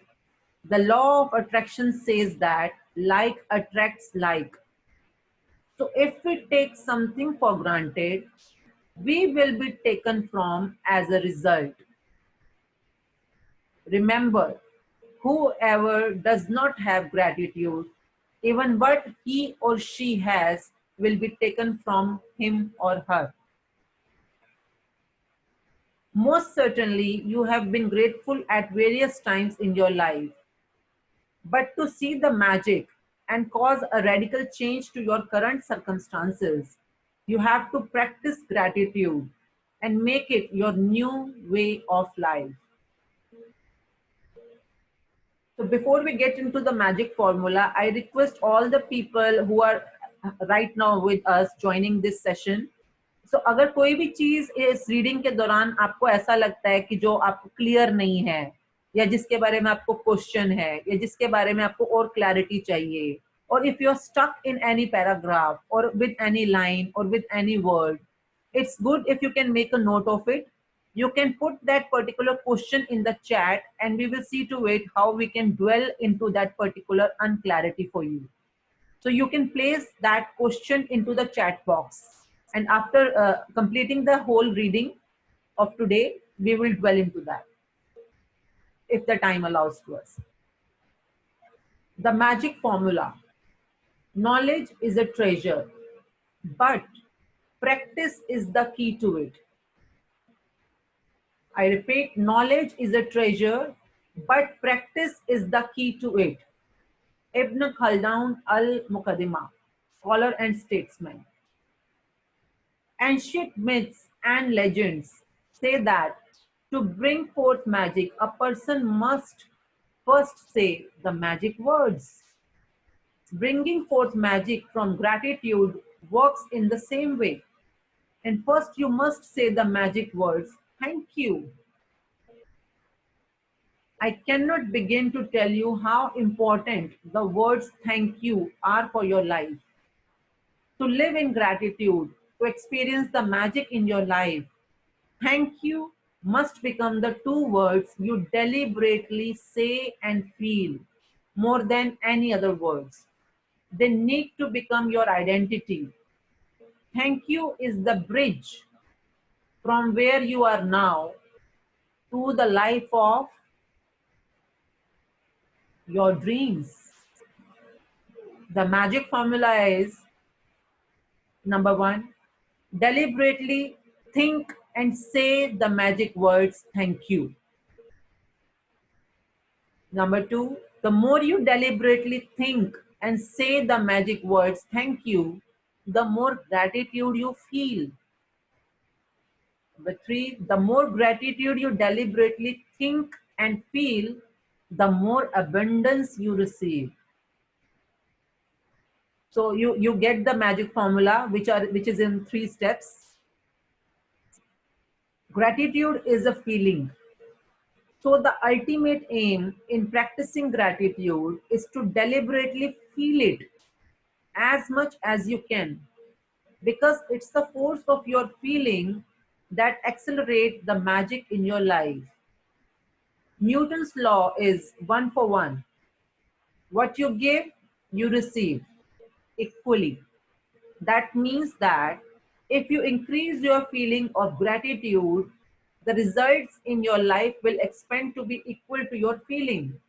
the law of attraction says that like attracts like. So if we take something for granted, we will be taken from as a result. Remember, whoever does not have gratitude, even what he or she has will be taken from him or her. Most certainly, you have been grateful at various times in your life. But to see the magic and cause a radical change to your current circumstances, you have to practice gratitude and make it your new way of life. So before we get into the magic formula, I request all the people who are right now with us joining this session. So अगर कोई भी चीज इस reading के दौरान आपको ऐसा लगता है कि जो आपको क्लियर नहीं है, या जिसके बारे में आपको क्वेश्चन है, या जिसके बारे में आपको और क्लैरिटी चाहिए, or if you're stuck in any paragraph or with any line or with any word, it's good if you can make a note of it. You can put that particular question in the chat and we will see to it how we can dwell into that particular unclarity for you. So you can place that question into the chat box. And after completing the whole reading of today, we will dwell into that if the time allows to us. The magic formula. Knowledge is a treasure, but practice is the key to it. I repeat, knowledge is a treasure, but practice is the key to it. Ibn Khaldun al-Muqaddimah, scholar and statesman. Ancient myths and legends say that to bring forth magic, a person must first say the magic words. Bringing forth magic from gratitude works in the same way. And first you must say the magic words, thank you. I cannot begin to tell you how important the words thank you are for your life. To live in gratitude, to experience the magic in your life, thank you must become the two words you deliberately say and feel more than any other words. They need to become your identity. Thank you is the bridge from where you are now to the life of your dreams. The magic formula is number one, deliberately think and say the magic words thank you. Number two, the more you deliberately think and say the magic words thank you, the more gratitude you feel. Number three, the more gratitude you deliberately think and feel, the more abundance you receive. So you get the magic formula, which is in 3 steps. Gratitude is a feeling. So the ultimate aim in practicing gratitude is to deliberately feel it as much as you can, because it's the force of your feeling that accelerates the magic in your life. Newton's law is 1 for 1. What you give, you receive equally. That means that if you increase your feeling of gratitude, the results in your life will expand to be equal to your feeling.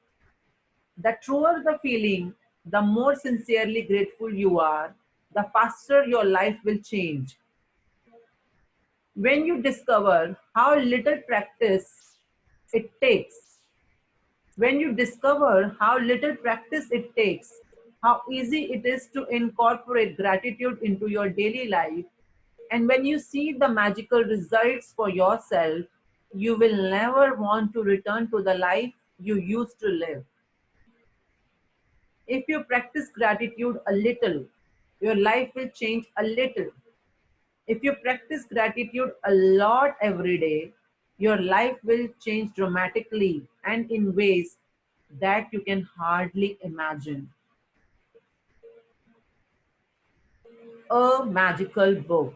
The truer the feeling, the more sincerely grateful you are, the faster your life will change. When you discover how little practice it takes, when you discover how little practice it takes, how easy it is to incorporate gratitude into your daily life, and when you see the magical results for yourself, you will never want to return to the life you used to live. If you practice gratitude a little, your life will change a little. If you practice gratitude a lot every day, your life will change dramatically and in ways that you can hardly imagine. A magical book.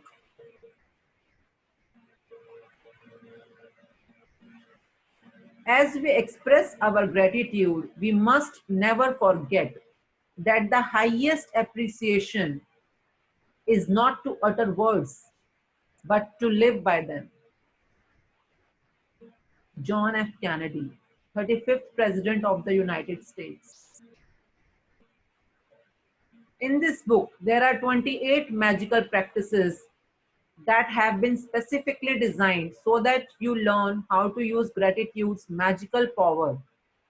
As we express our gratitude, we must never forget that the highest appreciation is not to utter words, but to live by them. John F. Kennedy, 35th President of the United States. In this book, there are 28 magical practices that have been specifically designed so that you learn how to use gratitude's magical power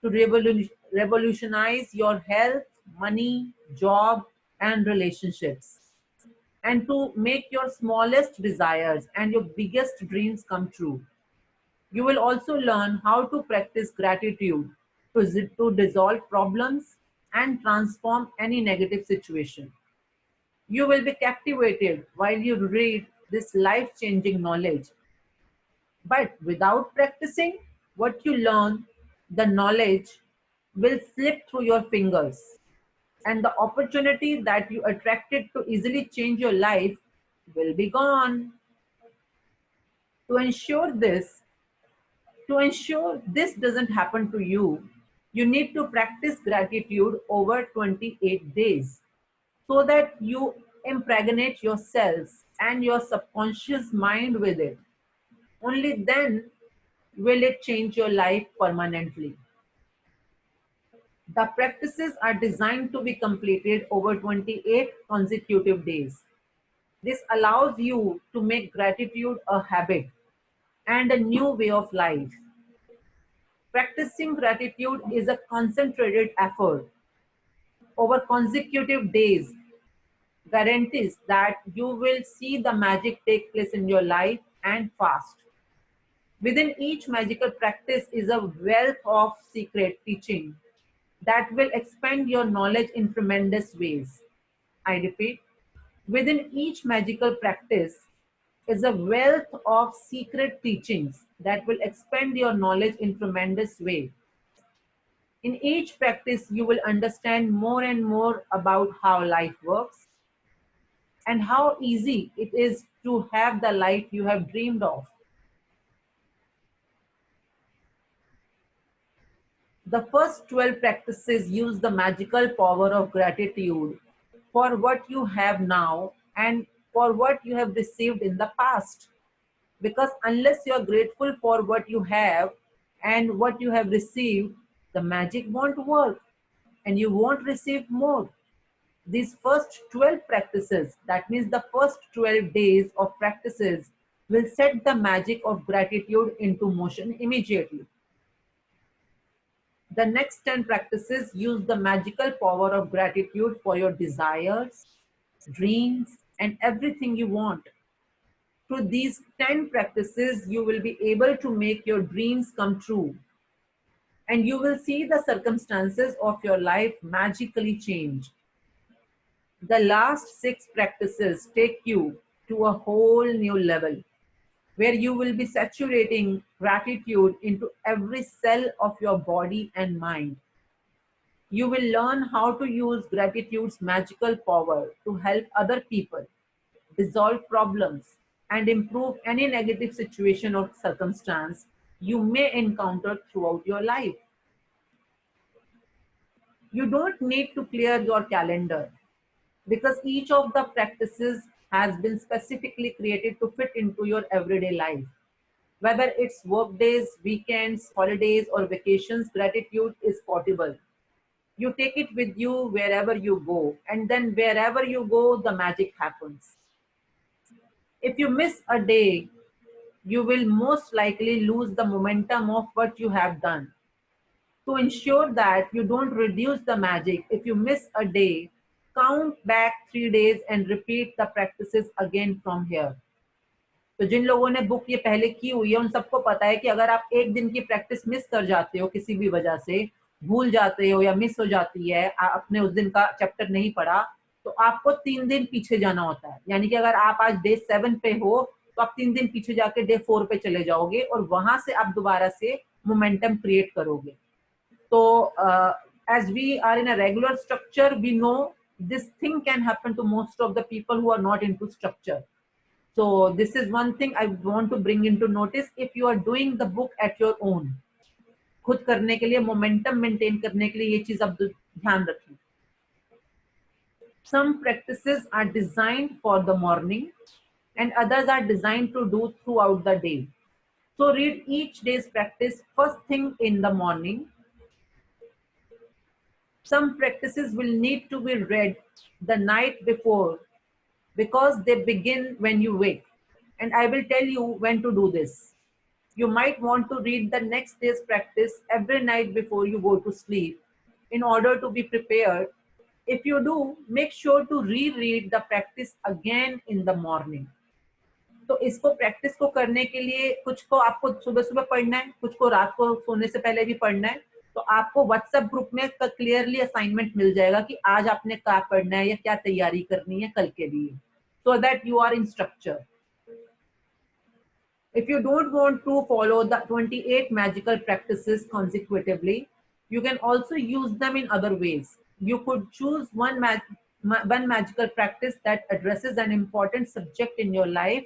to revolutionize your health, money, job, and relationships, and to make your smallest desires and your biggest dreams come true. You will also learn how to practice gratitude to dissolve problems and transform any negative situation. You will be captivated while you read this life-changing knowledge. But without practicing what you learn, the knowledge will slip through your fingers, and the opportunity that you attracted to easily change your life will be gone. To ensure this, to ensure this doesn't happen to you, you need to practice gratitude over 28 days so that you impregnate yourselves and your subconscious mind with it. Only then will it change your life permanently. The practices are designed to be completed over 28 consecutive days. This allows you to make gratitude a habit and a new way of life. Practicing gratitude is a concentrated effort over consecutive days guarantees that you will see the magic take place in your life and fast. Within each magical practice is a wealth of secret teaching that will expand your knowledge in tremendous ways. I repeat, within each magical practice is a wealth of secret teachings that will expand your knowledge in tremendous way. In each practice, you will understand more and more about how life works and how easy it is to have the life you have dreamed of. The first 12 practices use the magical power of gratitude for what you have now and for what you have received in the past. Because unless you are grateful for what you have and what you have received, the magic won't work and you won't receive more. These first 12 practices, that means the first 12 days of practices, will set the magic of gratitude into motion immediately. The next 10 practices use the magical power of gratitude for your desires, dreams, and everything you want. Through these 10 practices, you will be able to make your dreams come true. And you will see the circumstances of your life magically change. The last 6 practices take you to a whole new level where you will be saturating gratitude into every cell of your body and mind. You will learn how to use gratitude's magical power to help other people, resolve problems, and improve any negative situation or circumstance you may encounter throughout your life. You don't need to clear your calendar because each of the practices has been specifically created to fit into your everyday life. Whether it's work days, weekends, holidays, or vacations, gratitude is portable. You take it with you wherever you go, and then wherever you go, the magic happens. If you miss a day, you will most likely lose the momentum of what you have done. To ensure that you don't reduce the magic, if you miss a day, count back 3 days and repeat the practices again from here. तो जिन लोगों ने book ये पहले की हुई है उन सबको पता है कि अगर आप एक दिन की प्रैक्टिस मिस कर जाते हो किसी भी वजह से, भूल जाते हो या मिस हो जाती है, आपने उस दिन का चैप्टर नहीं पढ़ा, तो आपको 3 दिन पीछे जाना होता है. यानी कि अगर आप आज डे 7 पे हो तो आप 3 दिन पीछे जाके डे 4 पे चले जाओगे और वहां से आप दोबारा से मोमेंटम क्रिएट करोगे. तो as we are in a regular structure, we know this thing can happen to most of the people who are not into structure. So this is one thing I want to bring into notice. If you are doing the book at your own, खुद करने के लिए, momentum maintain करने के लिए ये चीज आप ध्यान रखें. Some practices are designed for the morning and others are designed to do throughout the day. So read each day's practice first thing in the morning. Some practices will need to be read the night before because they begin when you wake. And I will tell you when to do this. You might want to read the next day's practice every night before you go to sleep in order to be prepared. If you do, make sure to reread the practice again in the morning. तो इसको practice को करने के लिए कुछ को आपको सुबह सुबह पढ़ना है, कुछ को रात को सोने से पहले भी पढ़ना है. तो आपको व्हाट्सएप ग्रुप में क्लियरली असाइनमेंट मिल जाएगा कि आज आपने क्या पढ़ना है या क्या तैयारी करनी है कल के लिए, so that you are in structure. If you don't want to follow the 28 magical practices consecutively, you can also use them in other ways. You could choose one magical practice that addresses an important subject in your life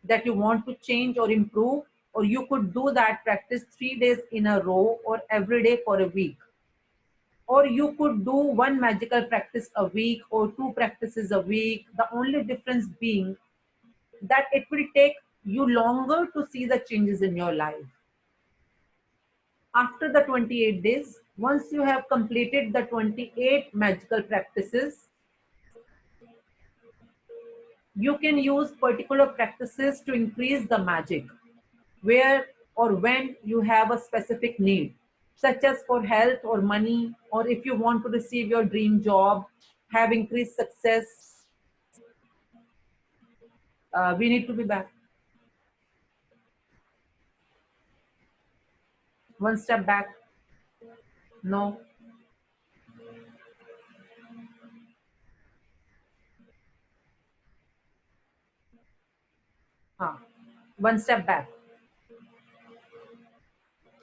that you want to change or improve, or you could do that practice 3 days in a row or every day for a week. Or you could do one magical practice a week or two practices a week. The only difference being that it will take you longer to see the changes in your life. After the 28 days, once you have completed the 28 magical practices, you can use particular practices to increase the magic where or when you have a specific need, such as for health or money, or if you want to receive your dream job, have increased success. We need to be back. One step back. No. One step back.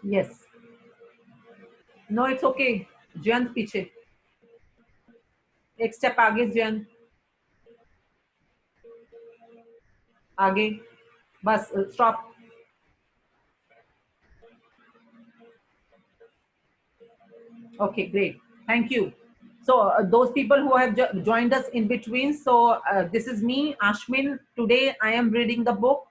Yes. No, it's okay. Jayant पीछे. एक step आगे जयंत. आगे. बस stop. Okay, great. Thank you. So those people who have joined us in between. So this is me, Ashmin. Today I am reading the book,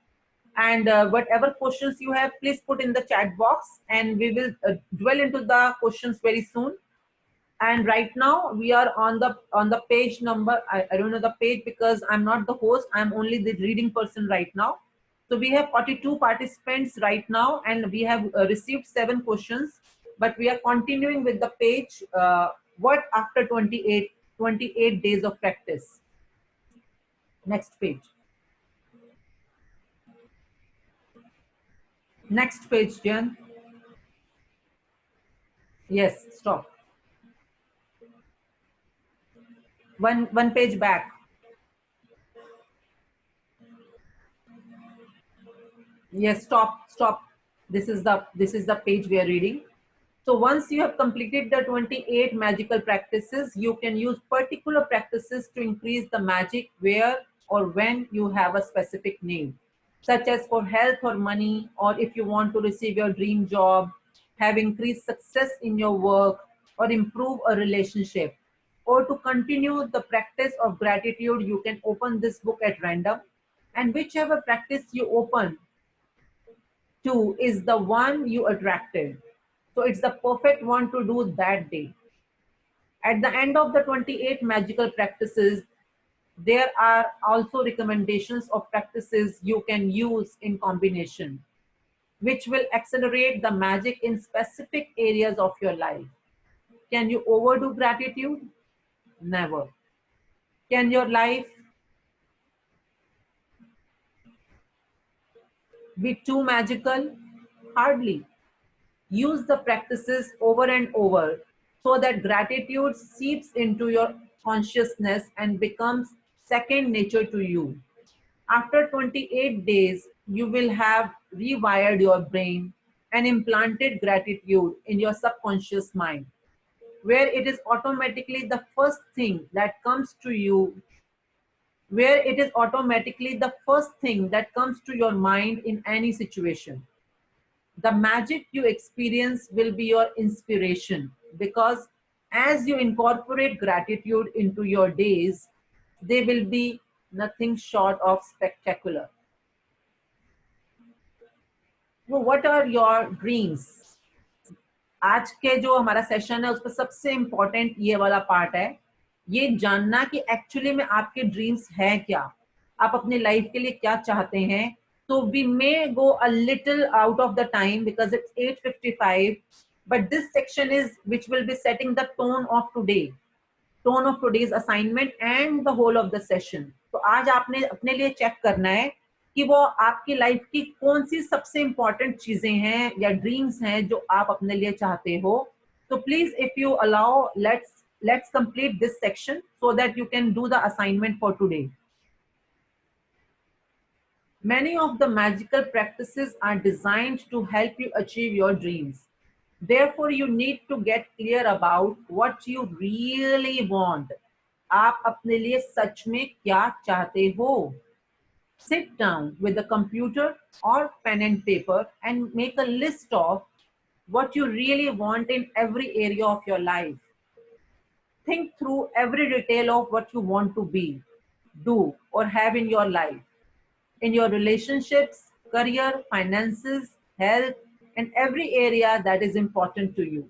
and whatever questions you have, please put in the chat box, and we will dwell into the questions very soon. And right now we are on the page number. I don't know the page because I'm not the host. I'm only the reading person right now. So we have 42 participants right now, and we have received 7 questions. But we are continuing with the page. What after 28 days of practice? Next page. Next page, Jan. Yes, stop. One page back. Yes, stop. This is the page we are reading. So once you have completed the 28 magical practices, you can use particular practices to increase the magic where or when you have a specific need, such as for health or money, or if you want to receive your dream job, have increased success in your work, or improve a relationship, or to continue the practice of gratitude. You can open this book at random, and whichever practice you open to is the one you attracted. So it's the perfect one to do that day. At the end of the 28 magical practices, there are also recommendations of practices you can use in combination, which will accelerate the magic in specific areas of your life. Can you overdo gratitude? Never. Can your life be too magical? Hardly. Use the practices over and over so that gratitude seeps into your consciousness and becomes second nature to you. After 28 days, you will have rewired your brain and implanted gratitude in your subconscious mind, where it is automatically the first thing that comes to you, where it is automatically the first thing that comes to your mind in any situation. The magic you experience will be your inspiration, because as you incorporate gratitude into your days, they will be nothing short of spectacular. So what are your dreams? आज के जो हमारा session है उसमें सबसे important ये वाला part है, ये जानना कि एक्चुअली में आपके ड्रीम्स है क्या, आप अपने लाइफ के लिए क्या चाहते हैं. So we may go a little out of the time because it's 8:55, but this section is which will be setting the tone of today's assignment and the whole of the session. तो आज आपने अपने लिए check करना है कि वो आपकी लाइफ की कौन सी सबसे इंपॉर्टेंट चीजें हैं या ड्रीम्स हैं जो आप अपने लिए चाहते हो. तो please if you allow, let's complete this section so that you can do the assignment for today. Many of the magical practices are designed to help you achieve your dreams. Therefore, you need to get clear about what you really want. आप अपने लिए सच में क्या चाहते हो? Sit down with a computer or pen and paper and make a list of what you really want in every area of your life. Think through every detail of what you want to be, do, or have in your life, in your relationships, career, finances, health, and every area that is important to you.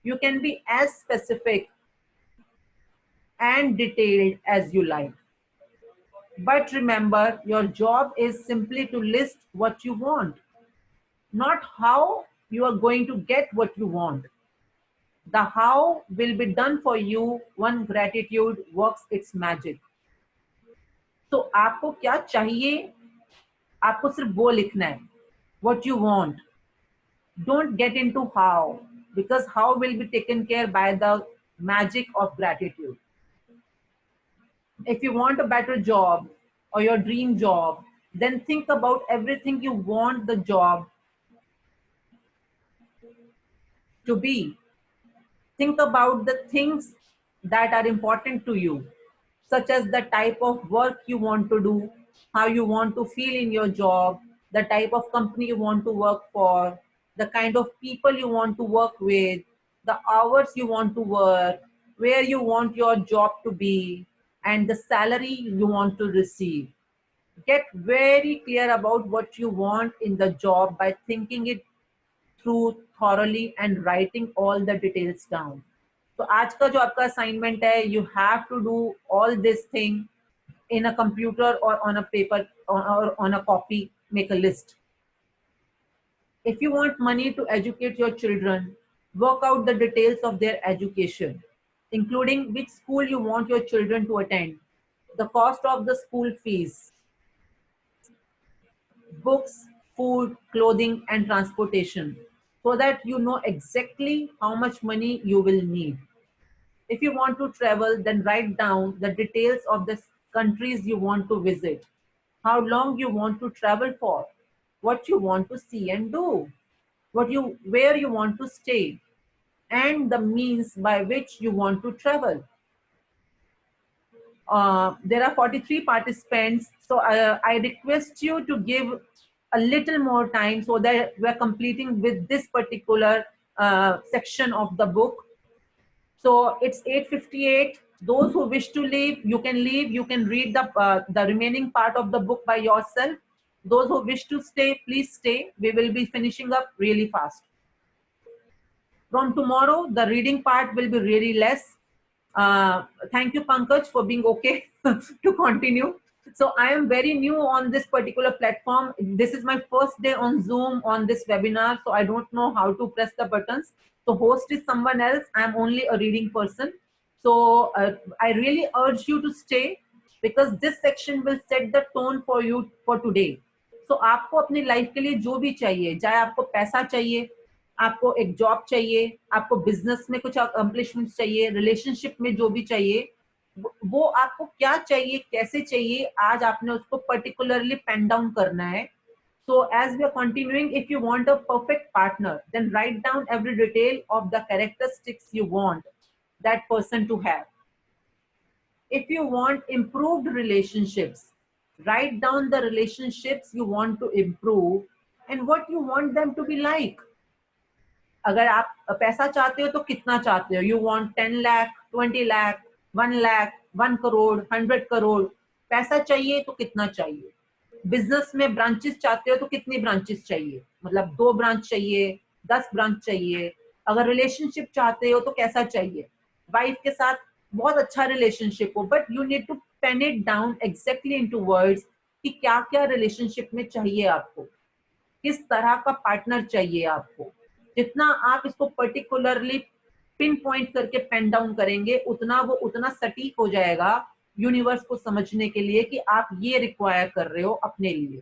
You can be as specific and detailed as you like. But remember, your job is simply to list what you want, not how you are going to get what you want. The how will be done for you when gratitude works its magic. तो आपको क्या चाहिए, आपको सिर्फ वो लिखना है, what you want. Don't get into how, because how will be taken care by the magic of gratitude. If you want a better job or your dream job, then think about everything you want the job to be. Think about the things that are important to you, such as the type of work you want to do, how you want to feel in your job, the type of company you want to work for, the kind of people you want to work with, the hours you want to work, where you want your job to be, and the salary you want to receive. Get very clear about what you want in the job by thinking it through thoroughly and writing all the details down. तो आज का जो आपका assignment है, you have to do all this thing in a computer or on a paper or on a copy. Make a list. If you want money to educate your children, work out the details of their education, including which school you want your children to attend, the cost of the school fees, books, food, clothing, and transportation, so that you know exactly how much money you will need. If you want to travel, then write down the details of the countries you want to visit, how long you want to travel for, what you want to see and do, where you want to stay, and the means by which you want to travel. There are 43 participants, so I request you to give a little more time so that we're completing with this particular section of the book. So it's 8:58. Those who wish to leave, you can leave. You can read the remaining part of the book by yourself. Those who wish to stay, please stay. We will be finishing up really fast. From tomorrow, the reading part will be really less. Thank you, Pankaj, for being okay to continue. So I am very new on this particular platform. This is my first day on Zoom on this webinar, so I don't know how to press the buttons. So host is someone else. I'm only a reading person. So I really urge you to stay because this section will set the tone for you for today. So आपको अपनी life के लिए जो भी चाहिए, चाहे आपको पैसा चाहिए, आपको एक जॉब चाहिए, आपको बिजनेस में कुछ अकम्प्लिशमेंट्स चाहिए, रिलेशनशिप में जो भी चाहिए, वो आपको क्या चाहिए, कैसे चाहिए, आज आपने उसको पर्टिकुलरली पेन डाउन करना है. So as we are continuing, if you want a perfect partner, then write down every detail of the characteristics you want that person to have. If you want improved relationships, write down the relationships you want to improve and what you want them to be like. अगर आप पैसा चाहते हो तो कितना चाहते हो, you want 10 lakh, 20 lakh, 1 lakh, 1 crore, 100 crore, पैसा चाहिए तो कितना चाहिए. बिजनेस में ब्रांचेस चाहते हो तो कितनी ब्रांचेस चाहिए, मतलब 2 ब्रांच चाहिए, 10 ब्रांच चाहिए. अगर रिलेशनशिप चाहते हो तो कैसा चाहिए, वाइफ के साथ बहुत अच्छा रिलेशनशिप हो, but you need to pen it down exactly into words कि क्या क्या रिलेशनशिप में चाहिए आपको, किस तरह का पार्टनर चाहिए आपको. जितना आप इसको पर्टिकुलरली पिन पॉइंट करके पेन डाउन करेंगे, उतना वो उतना सटीक हो जाएगा यूनिवर्स को समझने के लिए कि आप ये रिक्वायर कर रहे हो अपने लिए.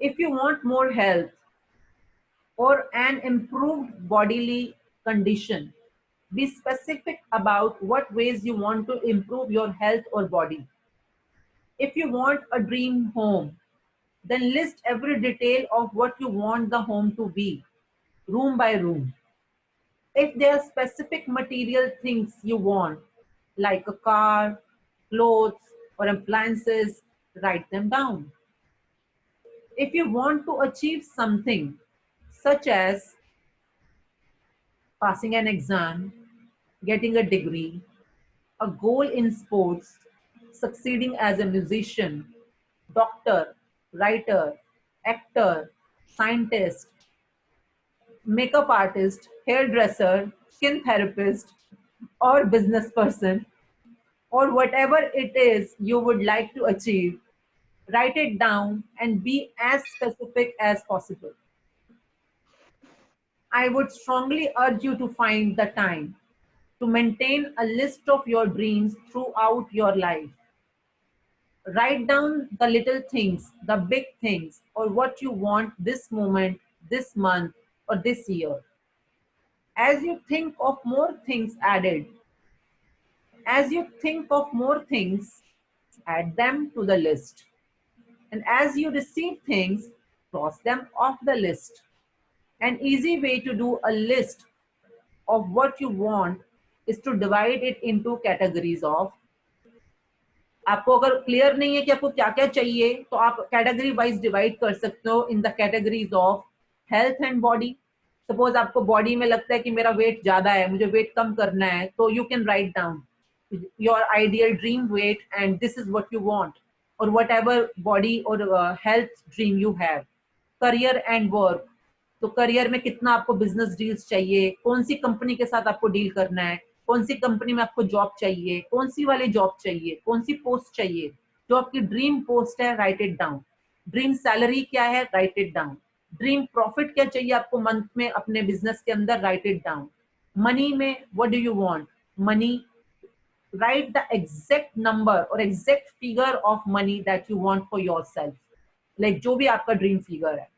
If you want more health or an improved bodily condition, be specific about what ways you want to improve your health or body. If you want a dream home, then list every detail of what you want the home to be, room by room. If there are specific material things you want, like a car, clothes, or appliances, write them down. If you want to achieve something, such as passing an exam, getting a degree, a goal in sports, succeeding as a musician, doctor, writer, actor, scientist, makeup artist, hairdresser, skin therapist, or business person, or whatever it is you would like to achieve, write it down and be as specific as possible. I would strongly urge you to find the time to maintain a list of your dreams throughout your life. Write down the little things, the big things, or what you want this moment, this month, or this year. As you think of more things added, as you think of more things, add them to the list. And as you receive things, cross them off the list. An easy way to do a list of what you want is to divide it into categories of. आपको अगर clear नहीं है कि आपको क्या क्या चाहिए तो आप कैटेगरी वाइज डिवाइड कर सकते हो in the categories of health and body. Suppose आपको बॉडी में लगता है कि मेरा वेट ज्यादा है, मुझे वेट कम करना है, तो you can write down your ideal dream weight and this is what you want, or whatever body or health dream you have. Career and work, तो करियर में कितना आपको बिजनेस डील्स चाहिए, कौन सी कंपनी के साथ आपको डील करना है, कौन सी कंपनी में आपको जॉब चाहिए, कौन सी वाली जॉब चाहिए, कौन सी पोस्ट चाहिए. जो आपकी ड्रीम पोस्ट है right it down. Dream salary क्या है right it down. Dream profit क्या चाहिए आपको मंथ में अपने बिजनेस के अंदर राइट इट डाउन. मनी में what do you want, money, write the exact number or exact figure of money that you want for yourself. Like जो भी आपका ड्रीम फिगर है.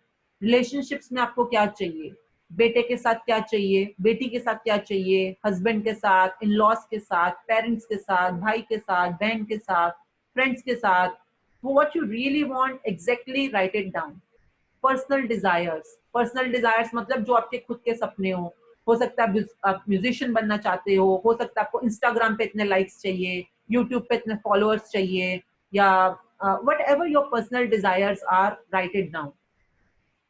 रिलेशनशिप्स में आपको क्या चाहिए, बेटे के साथ क्या चाहिए, बेटी के साथ क्या चाहिए, हस्बैंड के साथ, इन लॉज के साथ, पेरेंट्स के साथ, भाई के साथ, बहन के साथ, फ्रेंड्स के साथ. what you really want exactly write it down. Personal desires, personal desires मतलब जो आपके खुद के सपने हो सकता है आप म्यूजिशियन बनना चाहते हो सकता है आपको इंस्टाग्राम पे इतने लाइक्स चाहिए, यूट्यूब पे इतने फॉलोअर्स चाहिए, या whatever your personal desires are write it down.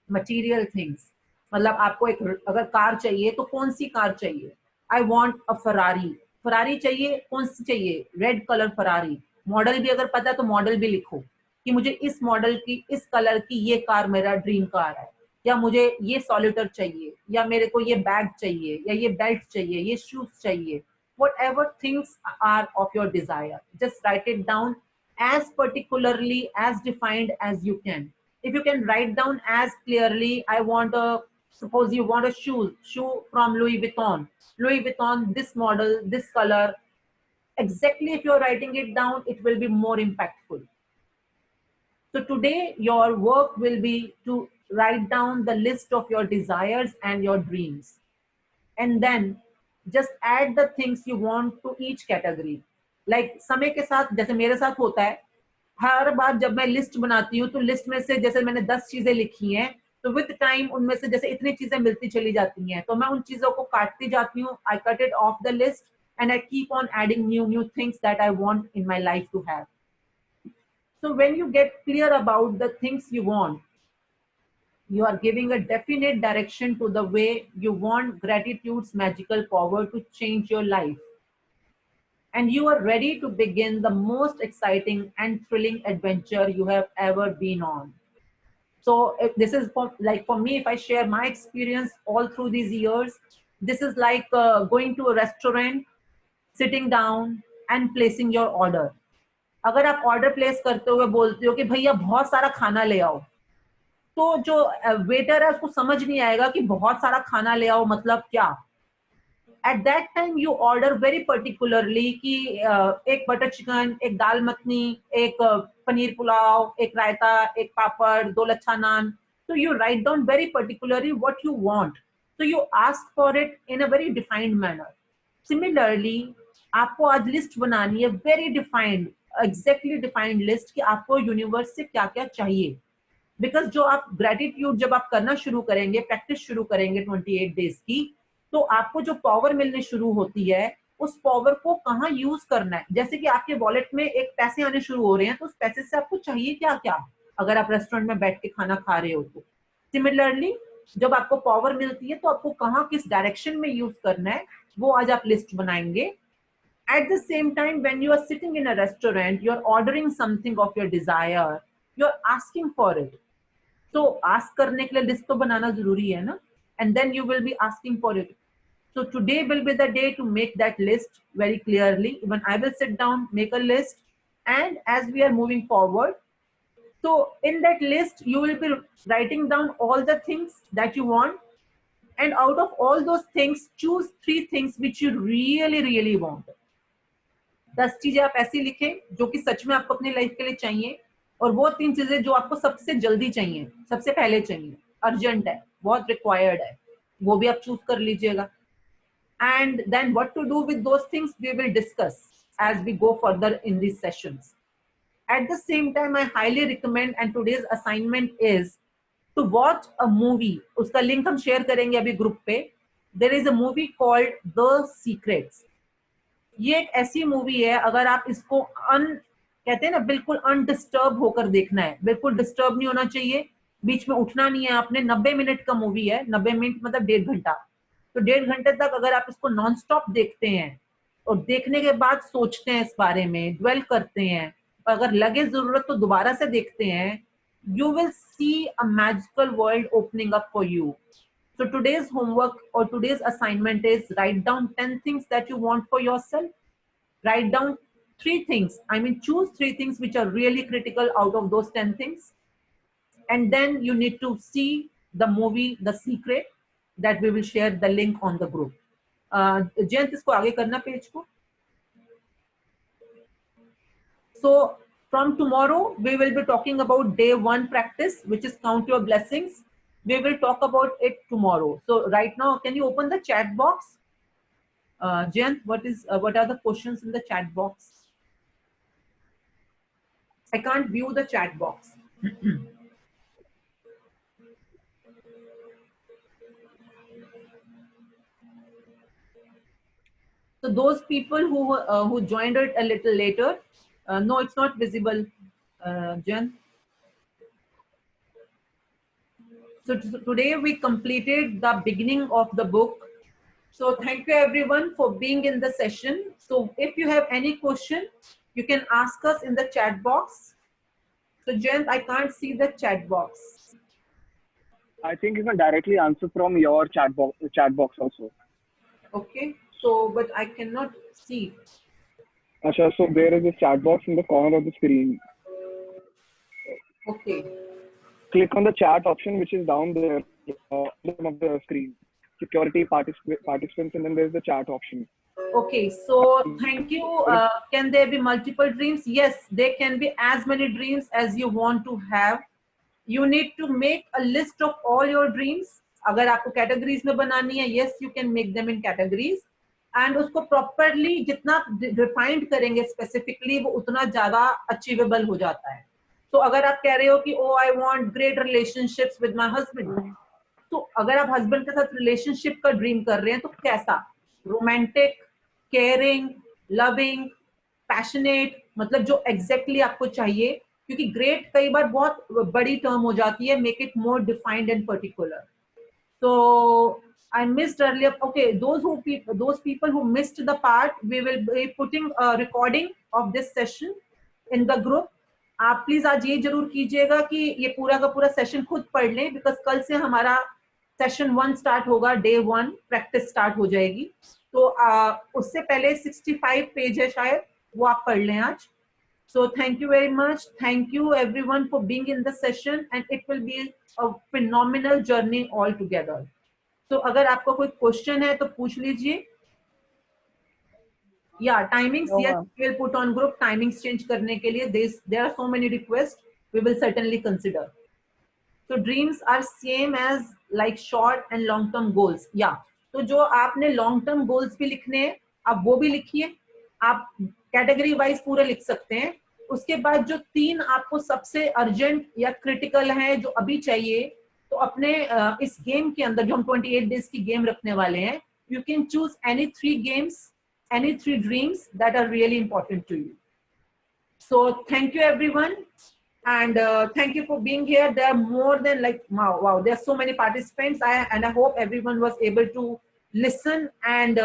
Material things मतलब आपको एक अगर कार चाहिए तो कौन सी कार चाहिए. I want a Ferrari, Ferrari चाहिए, कौन सी चाहिए, रेड कलर फरारी. मॉडल भी अगर पता है तो मॉडल भी लिखो कि मुझे इस मॉडल की, इस कलर की ये कार मेरा ड्रीम कार है, या मुझे ये सॉलिटर चाहिए, या मेरे को ये बैग चाहिए, या ये बेल्ट चाहिए, ये शूज चाहिए. whatever things are of your desire, just write it down as particularly as defined as you can. If you can write down as clearly, I want a, suppose you want a shoe from Louis Vuitton, this model, this color, exactly. If you're writing it down, it will be more impactful. So today your work will be to write down the list of your desires and your dreams, and then just add the things you want to each category. Like समय के साथ जैसे मेरे साथ होता है, हर बार जब मैं लिस्ट बनाती हूँ तो लिस्ट में से जैसे मैंने 10 चीजें लिखी हैं तो विद टाइम उनमें से जैसे इतनी चीजें मिलती चली जाती हैं तो मैं उन चीजों को काटती जाती हूँ. I cut it of the list and I keep on adding new things that I want in my life to have. So when you get clear about the things you want, you are giving a definite direction to the way you want gratitude's magical power to change your life. And you are ready to begin the most exciting and thrilling adventure you have ever been on. So if this is for me, if I share my experience all through these years, this is like going to a restaurant, sitting down and placing your order. अगर आप order place करते हुए बोलते हो कि भैया बहुत सारा खाना ले आओ, तो जो वेटर है उसको समझ नहीं आएगा कि बहुत सारा खाना ले आओ मतलब क्या. at that time you order very particularly कि एक बटर चिकन, एक दाल मखनी, एक पनीर पुलाव, एक रायता, एक पापड़, 2 लच्छा नान. So you write down very particularly what you want. So you ask for it in a very defined manner. Similarly, आपको आज लिस्ट बनानी है, very defined, exactly defined list कि आपको यूनिवर्स से क्या क्या चाहिए. बिकॉज जो आप ग्रेटिट्यूड जब आप करना शुरू करेंगे, प्रैक्टिस शुरू करेंगे 28 डेज की, तो आपको जो पावर मिलने शुरू होती है, उस पावर को कहाँ यूज करना है. जैसे कि आपके वॉलेट में एक पैसे आने शुरू हो रहे हैं, तो उस पैसे से आपको चाहिए क्या क्या, अगर आप रेस्टोरेंट में बैठ के खाना खा रहे हो तो. सिमिलरली जब आपको पावर मिलती है, तो आपको कहाँ किस डायरेक्शन में यूज करना है, वो आज आप लिस्ट बनाएंगे. At the same time, when you are sitting in a restaurant, you're ordering something of your desire, you're asking for it. So ask करने के लिए लिस्ट तो बनाना जरूरी है ना, and then you will be asking for it. So today will be the day to make that list very clearly. Even I will sit down, make a list, and as we are moving forward, so in that list you will be writing down all the things that you want, and out of all those things, choose 3 things which you really really want. 10 चीजें आप ऐसी लिखें जो कि सच में आपको अपनी life के लिए चाहिए, और वो 3 चीजें जो आपको सबसे जल्दी चाहिए, सबसे पहले चाहिए, अर्जेंट है, बहुत रिक्वायर्ड है, वो भी आप चूज कर लीजिएगा. And then what to do with those things we will discuss as we go further in this sessions. At the same time, I highly recommend, and today's assignment is to watch a movie. उसका link हम share करेंगे अभी group पे. There is a movie called The Secrets. ये एक ऐसी movie है, अगर आप इसको कहते हैं ना, बिल्कुल अनडिस्टर्ब होकर देखना है, बिल्कुल डिस्टर्ब नहीं होना चाहिए, बीच में उठना नहीं है आपने. 90 मिनट का मूवी है, 90 मिनट मतलब 1.5 घंटा. तो 1.5 घंटे तक अगर आप इसको नॉन स्टॉप देखते हैं और देखने के बाद सोचते हैं इस बारे में, ड्वेल करते हैं, और अगर लगे जरूरत तो दोबारा से देखते हैं, you will see a magical world opening up for you. So today's homework or today's assignment is write down 10 things that you want for yourself. Write down 3 things. I mean, choose 3 things which are really critical out of those 10 things. And then you need to see the movie, The Secret, that we will share the link on the group. Jayant इसको आगे करना page को. So from tomorrow, we will be talking about day 1 practice, which is count your blessings. We will talk about it tomorrow. So right now, can you open the chat box? Jayant, what are the questions in the chat box? I can't view the chat box. So those people who joined it a little later, no, it's not visible, Jayant. So today we completed the beginning of the book. So thank you everyone for being in the session. So if you have any question, you can ask us in the chat box. So Jayant, I can't see the chat box. I think you can directly answer from your chat box also. Okay, so but I cannot see. Asha, so there is a chat box in the corner of the screen. Okay. Click on the chat option, which is down there of the screen. Security participants, and then there's the chat option. Okay, so thank you. Can there be multiple dreams? Yes, there can be as many dreams as you want to have. You need to make a list of all your dreams. अगर आपको categories में बनानी है, yes, you can make them in categories. And उसको properly जितना defined करेंगे specifically, वो उतना ज़्यादा achievable हो जाता है. तो अगर आप कह रहे हो कि oh, I want great relationships with my husband, तो अगर आप हस्बैंड के साथ रिलेशनशिप का ड्रीम कर रहे हैं, तो कैसा, रोमांटिक, केयरिंग, लविंग, पैशनेट, मतलब जो एग्जैक्टली आपको चाहिए, क्योंकि ग्रेट कई बार बहुत बड़ी टर्म हो जाती है. Make it more defined and particular. So I missed earlier. Okay, those people who missed the part, we will be putting a recording of this session in the group. आप please आज ये जरूर कीजिएगा कि ये पूरा का पूरा सेशन खुद पढ़ लें, बिकॉज कल से हमारा सेशन 1 स्टार्ट होगा, डे 1 प्रैक्टिस स्टार्ट हो जाएगी. तो उससे पहले 65 पेज है शायद, वो आप पढ़ लें आज. So thank you very much. Thank you everyone for being in the session, and it will be a phenomenal journey all together. So अगर आपका कोई क्वेश्चन है तो पूछ लीजिए. Yeah, timings, No, yes, ma'am. we will put on group timings change करने के लिए. There are so many requests. We will certainly consider. So dreams are same as like short and long term goals. Yeah. तो जो आपने long term goals भी लिखने हैं, आप वो भी लिखिए. आप कैटेगरी वाइज पूरे लिख सकते हैं. उसके बाद जो 3 आपको सबसे अर्जेंट या क्रिटिकल है जो अभी चाहिए, तो अपने इस गेम के अंदर जो हम 28 डेज की गेम रखने वाले हैं, you can choose any 3 games, any 3 dreams that are really important to you. So thank you everyone, and thank you for being here. There are more than like wow, there are so many participants. I hope everyone was able to listen and